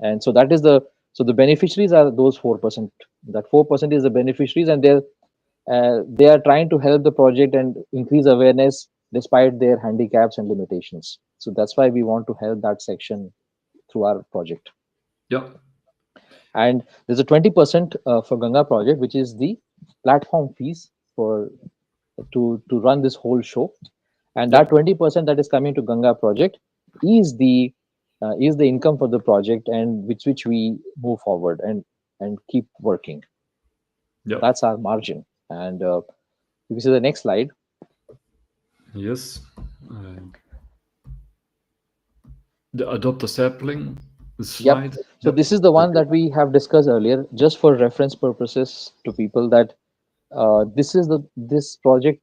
And so that is the beneficiaries are those 4%. That 4% is the beneficiaries, and they are trying to help the project and increase awareness despite their handicaps and limitations. So that's why we want to help that section through our project. yep. And there's a 20% for Ganga project, which is the platform fees for to run this whole show. And that Yep. 20% that is coming to Ganga project is the income for the project, and which we move forward and keep working. Yep. That's our margin. And if you see the next slide. Yes. Uh, the adopt a sapling Yep. slide. So Yep. this is the one Okay. that we have discussed earlier, just for reference purposes to people, that this project,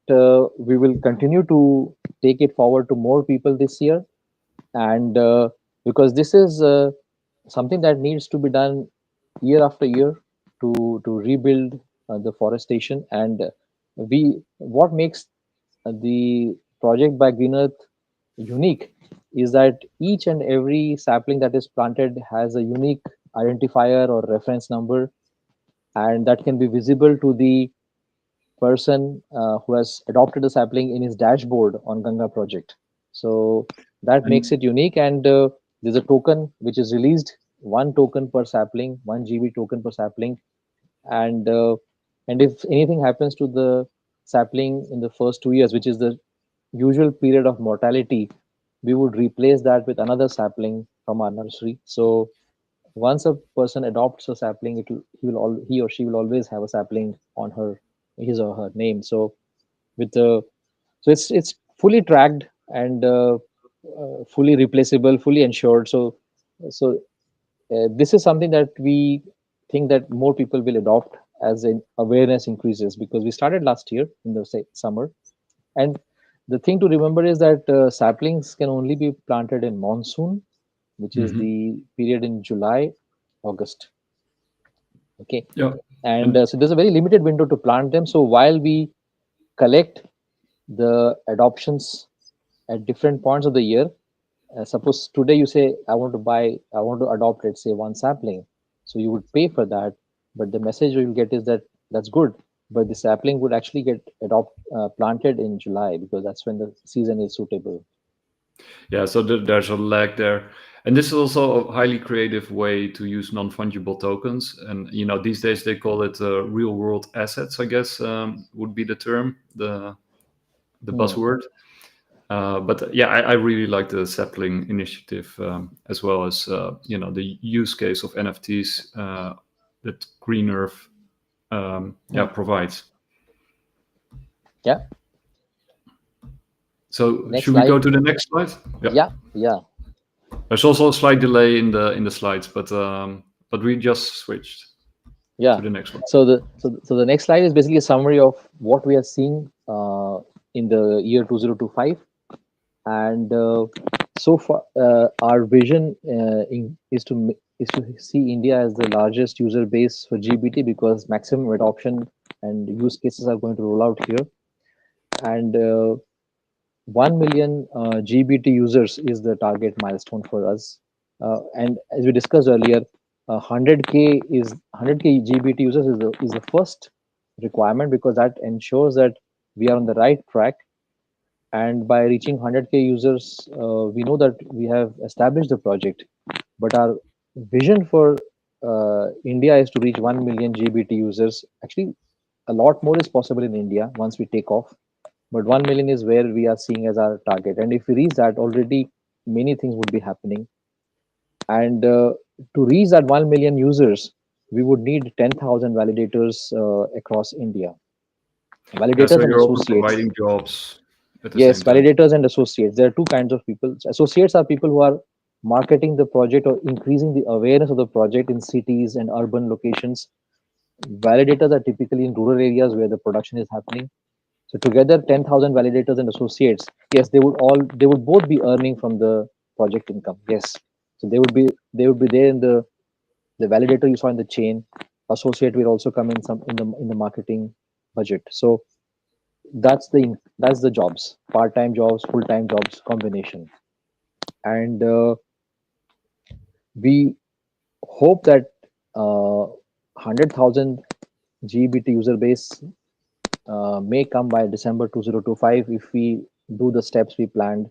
we will continue to take it forward to more people this year. And because this is something that needs to be done year after year to rebuild the forestation. And we what makes the project by Green Earth unique is that each and every sapling that is planted has a unique identifier or reference number, and that can be visible to the person who has adopted the sapling in his dashboard on Ganga project. So that makes And it unique. And there's a token which is released, one token per sapling, 1 GB token per sapling. And if anything happens to the sapling in the first 2 years, which is the usual period of mortality, we would replace that with another sapling from our nursery. So once a person adopts a sapling, he or she will always have a sapling on his or her name. So with the so it's fully tracked and fully replaceable, fully insured. So this is something that we think that more people will adopt as in awareness increases, because we started last year in the summer. And the thing to remember is that saplings can only be planted in monsoon, which is mhm. the period in July, August. Okay. Yeah. And And so there's a very limited window to plant them. So while we collect the adoptions at different points of the year, suppose today you say, I want to adopt, let's say, one sapling. So you would pay for that, but the message you will get is that that's good, but the sapling would actually get planted in July, because that's when the season is suitable. yeah, so there's a lag there. And this is also a highly creative way to use non-fungible tokens. And these days they call it real-world assets, I guess, would be the term, the Hmm. buzzword. But yeah, I really like the sapling initiative, as well as the use case of NFTs that Green Earth Hmm. provides. Yeah. So Next should we go slide. to the next slide? Yeah. Yeah. Yeah. There's also a slight delay in the slides, but we just switched Yeah. to the next one. So the next slide is basically a summary of what we are seeing in the year 2025. And so far, our vision is to see India as the largest user base for GBT, because maximum adoption and use cases are going to roll out here. And 1 million GBT users is the target milestone for us. And as we discussed earlier, 100K GBT users is the first requirement, because that ensures that we are on the right track. And by reaching 100K users, we know that we have established the project. But our vision for India is to reach 1 million GBT users. Actually, a lot more is possible in India once we take off, but 1 million is where we are seeing as our target. And if we reach that, already many things would be happening. And to reach that 1 million users, we would need 10,000 validators across India, Yeah, so validators and you're also associates. providing jobs at the Yes, same time. validators and associates. There are two kinds of people. Associates are people who are marketing the project or increasing the awareness of the project in cities and urban locations. Validators are typically in rural areas where the production is happening. So together, 10,000 validators and associates. Yes, they would both be earning from the project income. Yes, so they would be there in the validator you saw in the chain. Associate will also come in some in the marketing budget. So that's the jobs, part-time jobs, full-time jobs combination. And we hope that 100,000 GBT user base may come by December 2025 if we do the steps we planned.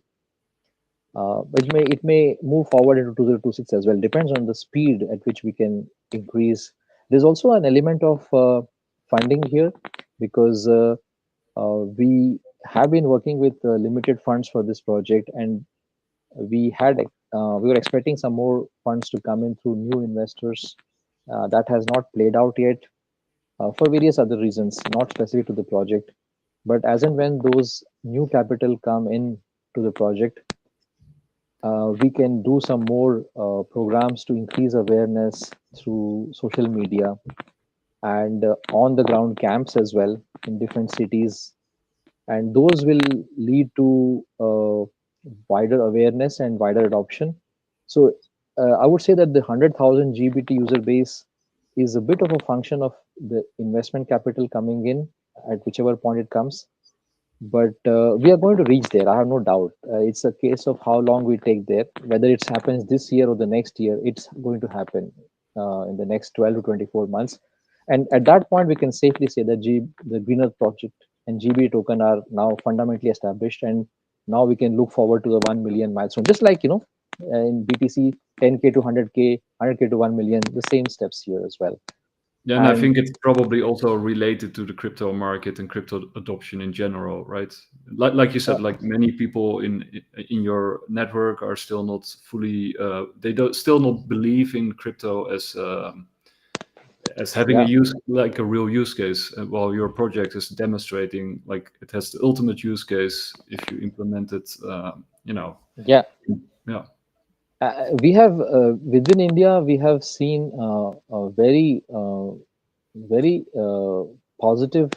It may move forward into 2026 as well. Depends on the speed at which we can increase. There's also an element of funding here, because we have been working with limited funds for this project, and we were expecting some more funds to come in through new investors. That has not played out yet, for various other reasons, not specific to the project. But as and when those new capital come in to the project, we can do some more programs to increase awareness through social media and on the ground camps as well in different cities, and those will lead to wider awareness and wider adoption. So I would say that the 100,000 GBT user base is a bit of a function of the investment capital coming in at whichever point it comes. But we are going to reach there. I have no doubt. It's a case of how long we take there. Whether it happens this year or the next year, it's going to happen in the next 12 to 24 months. And at that point, we can safely say that the Green Earth project and GB token are now fundamentally established, and now we can look forward to the 1 million milestone. Just like in BTC, 10K to 100K, 100K to 1 million, the same steps here as well. Yeah, and I And think it's probably also related to the crypto market and crypto adoption in general, right? Like you said, like many people in your network are still not fully they don't still not believe in crypto as having a yeah, use, like a real use case, while your project is demonstrating like it has the ultimate use case if you implement it. You know, yeah. yeah, We have within India, we have seen a very positive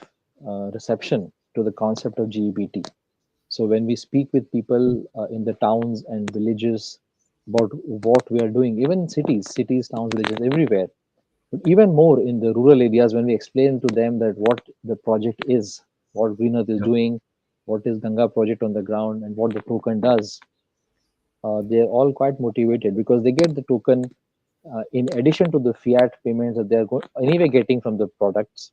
reception to the concept of GBT. So when we speak with people in the towns and villages about what we are doing, even in cities, towns, villages, everywhere, but even more in the rural areas, when we explain to them that what the project is, what Green Earth is yeah, doing, what is Ganga project on the ground, and what the token does, they're all quite motivated because they get the token in addition to the fiat payments that they're anyway getting from the products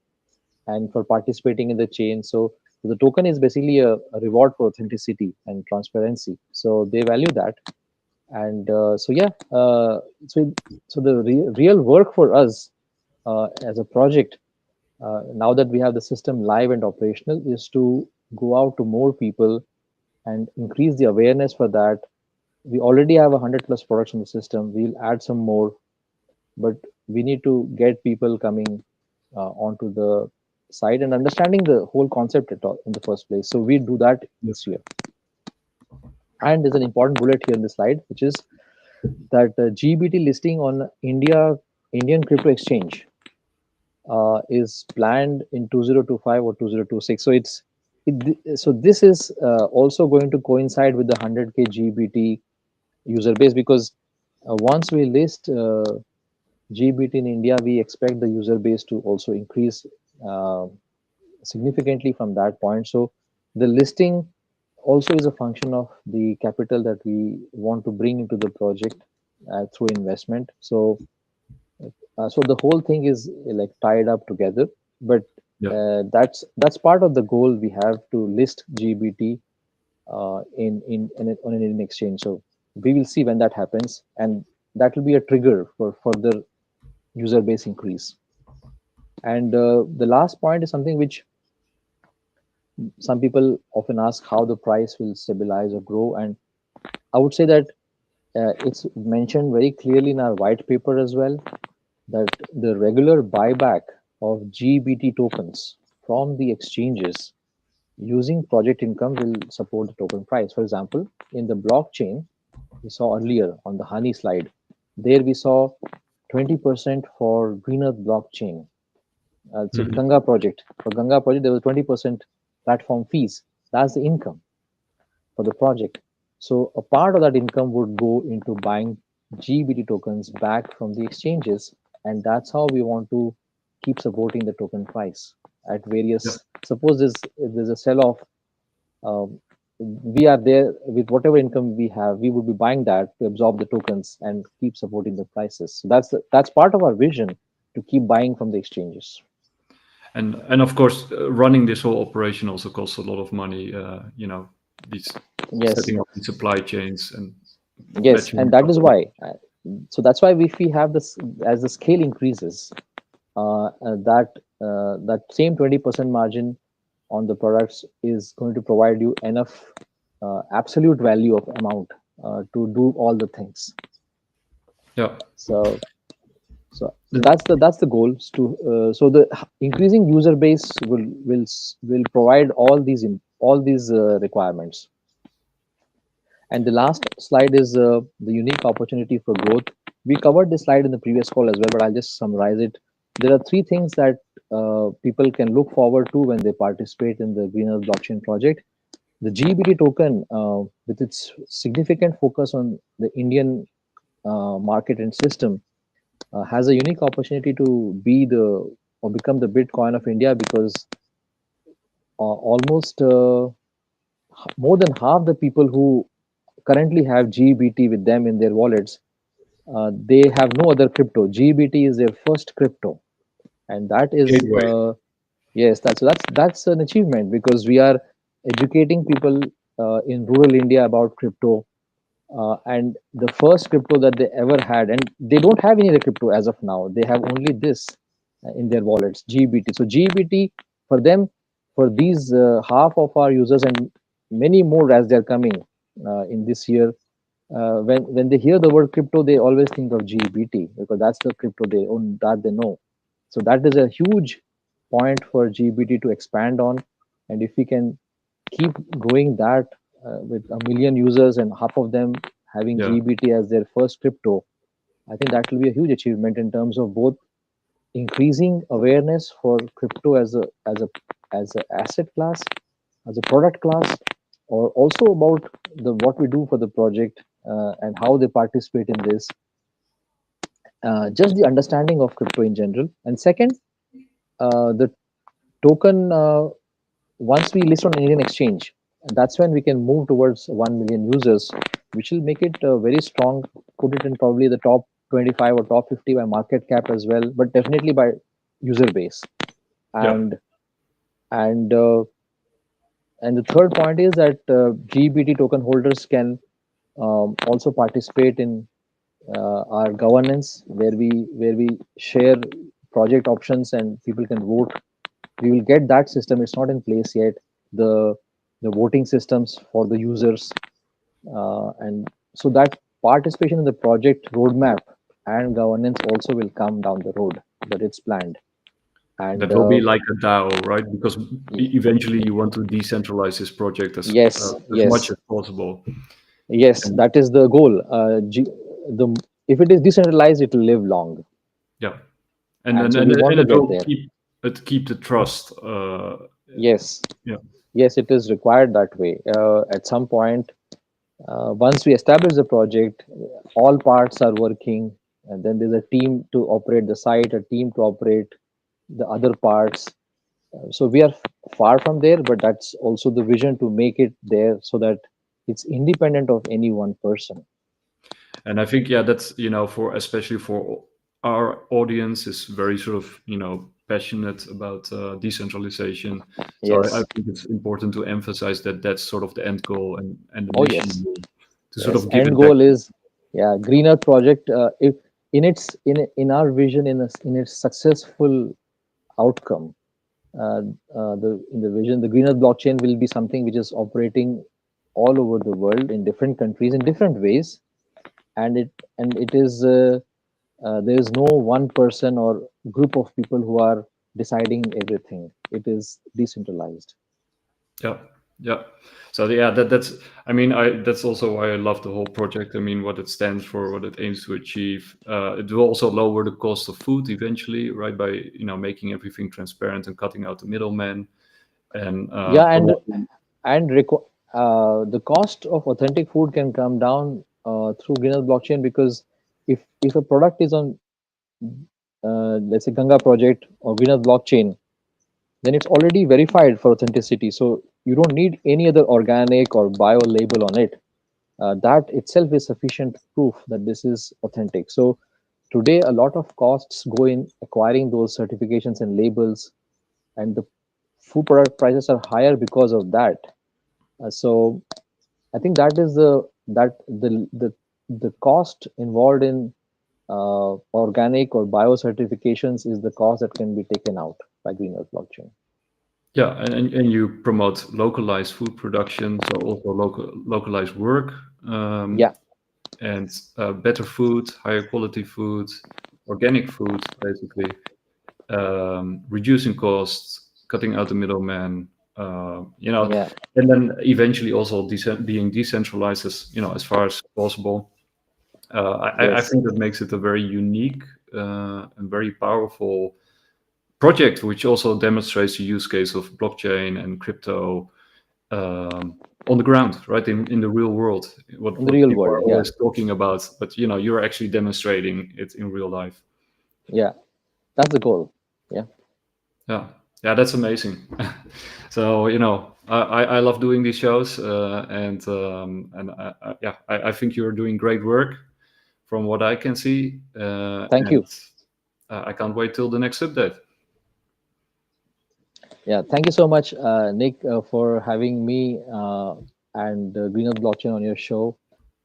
and for participating in the chain. So the token is basically a reward for authenticity and transparency. So they value that. And so the real work for us as a project, now that we have the system live and operational, is to go out to more people and increase the awareness for that. We already have 100 plus products in the system. We'll add some more, but we need to get people coming onto the site and understanding the whole concept at all in the first place. So we do that yeah. this year. And there's an important bullet here in the slide, which is that GBT listing on Indian crypto exchange is planned in 2025 or 2026. So this is also going to coincide with the 100K GBT user base, because once we list GBT in India, we expect the user base to also increase uh, significantly from that point. So the listing also is a function of the capital that we want to bring into the project through investment. So the whole thing is like tied up together. But Yeah. that's part of the goal we have to list GBT on an Indian exchange. So we will see when that happens, and that will be a trigger for further user base increase. And the last point is something which some people often ask, how the price will stabilize or grow. And I would say that it's mentioned very clearly in our white paper as well, that the regular buyback of GBT tokens from the exchanges using project income will support the token price. For example, in the blockchain, we saw earlier on the Honey slide, there we saw 20% for Green Earth blockchain. So Mhm. Ganga project. For Ganga project, there was 20% platform fees. That's the income for the project. So a part of that income would go into buying GBT tokens back from the exchanges, and that's how we want to keep supporting the token price at Yeah. various. Suppose there's a sell-off, um, we are there with whatever income we have. We would be buying that to absorb the tokens and keep supporting the prices. So that's part of our vision, to keep buying from the exchanges. And of course, running this whole operation also costs a lot of money. You know, these Yes, setting up the supply chains and yes, matching and it that up. is why. So that's why if we have this, as the scale increases, that same 20% margin on the products is going to provide you enough absolute value of amount to do all the things. Yeah. So so that's the goal is to so the increasing user base will provide all these requirements. And the last slide is the unique opportunity for growth. We covered this slide in the previous call as well, but I'll just summarize it. There are three things that people can look forward to when they participate in the Green Earth blockchain project. The GBT token, with its significant focus on the Indian market and system, has a unique opportunity to be the or become the Bitcoin of India, because almost more than half the people who currently have GBT with them in their wallets, they have no other crypto. GBT is their first crypto, and that is Gateway. yes, that's an achievement, because we are educating people in rural India about crypto, and the first crypto that they ever had, and they don't have any other crypto as of now. They have only this in their wallets, GBT. So GBT for them, for these half of our users and many more as they're coming in this year, when they hear the word crypto, they always think of GBT, because that's the crypto they own, that they know. So that is a huge point for GBT to expand on, and if we can keep growing that with a million users and half of them having Yeah. GBT as their first crypto, I think that will be a huge achievement in terms of both increasing awareness for crypto as a asset class, as a product class, or also about the what we do for the project and how they participate in this. Just the understanding of crypto in general, and second, the token. Once we list on Indian exchange, that's when we can move towards 1 million users, which will make it very strong, put it in probably the top 25 or top 50 by market cap as well, but definitely by user base. Yeah. And and uh, and the third point is that GBT token holders can also participate in our governance, where we share project options and people can vote. We will get that system. It's not in place yet. The the voting systems for the users, and so that participation in the project roadmap and governance also will come down the road, but it's planned. And That will be like a DAO, right? Because eventually you want to decentralize this project yes, as much yes, as possible. yes, And that is the goal. The If it is decentralized, it will live long, yeah, and and and so and, we want and to it get will there. keep the trust. Yes, Yeah. yes, it is required that way. At some point, once we establish the project, all parts are working, and then there's a team to operate the site, a team to operate the other parts. So we are far from there, but that's also the vision, to make it there so that it's independent of any one person. And I think, yeah, that's, for especially for our audience is very sort of, passionate about decentralization. So I Yes, think it's important to emphasize that that's sort of the end goal and the oh yes, mission, to sort yes. of give End it back. goal is, yeah, Green Earth project. If in our vision, in its successful outcome, uh, the in the vision, the Green Earth blockchain will be something which is operating all over the world in different countries in different ways, and it is there is no one person or group of people who are deciding everything. It is decentralized. Yeah, yeah. So yeah, that's. I mean, that's also why I love the whole project. I mean, what it stands for, what it aims to achieve. It will also lower the cost of food eventually, right? By making everything transparent and cutting out the middleman. And Yeah, a and lot. the cost of authentic food can come down through Green Earth blockchain, because if a product is on let's say Ganga project or Green Earth blockchain, then it's already verified for authenticity. So you don't need any other organic or bio label on it. That itself is sufficient proof that this is authentic. So today, a lot of costs go in acquiring those certifications and labels, and the food product prices are higher because of that. So I think that is the cost involved in organic or bio certifications is the cost that can be taken out by green earth blockchain. Yeah, and you promote localized food production, so also localized work, Yeah, and better food, higher quality food, organic food, basically, reducing costs, cutting out the middleman, yeah, and then eventually also being decentralized as far as possible. I yes, think that makes it a very unique and very powerful project, which also demonstrates the use case of blockchain and crypto on the ground, right in the real world. in the What real people world. are Yeah, always talking about, but you're actually demonstrating it in real life. yeah, that's the goal. Yeah, Yeah, yeah, that's amazing. So I love doing these shows, yeah, I think you're doing great work from what I can see, thank and you. I can't wait till the next update. Yeah, thank you so much, Nick, for having me and Green Earth Blockchain on your show.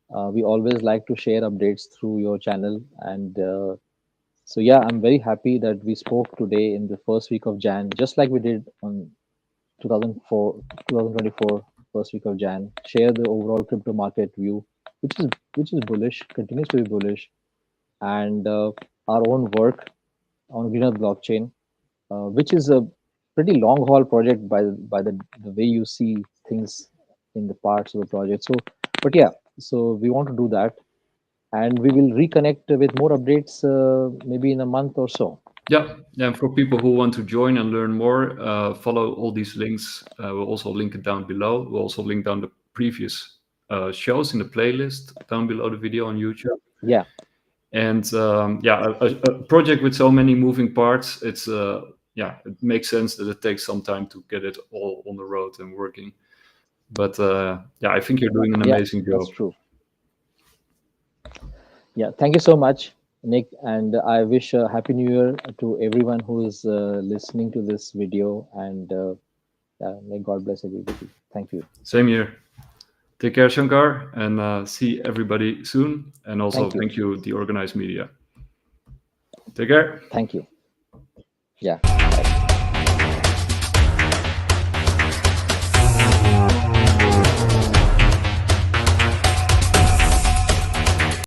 We always like to share updates through your channel, and so yeah, I'm very happy that we spoke today in the first week of Jan, just like we did on 2004, 2024, first week of Jan. Share the overall crypto market view, which is bullish, continues to be bullish, and our own work on Green Earth Blockchain, which is a pretty long haul project by the way you see things in the parts of the project. So, but yeah, so we want to do that, and we will reconnect with more updates maybe in a month or so. Yeah, yeah. And for people who want to join and learn more, follow all these links. We'll also link it down below. We'll also link down the previous shows in the playlist down below the video on YouTube. Yeah, And yeah, a project with so many moving parts, yeah, it makes sense that it takes some time to get it all on the road and working. But yeah, I think you're doing an yeah, amazing that's job. true. Yeah, thank you so much, Nick, and I wish a happy new year to everyone who is listening to this video, and may God bless everybody. Thank you. Same here. Take care, Shankar, and see everybody soon. And also, Thank you. thank you, the organized media. Take care. Thank you. Yeah. Bye.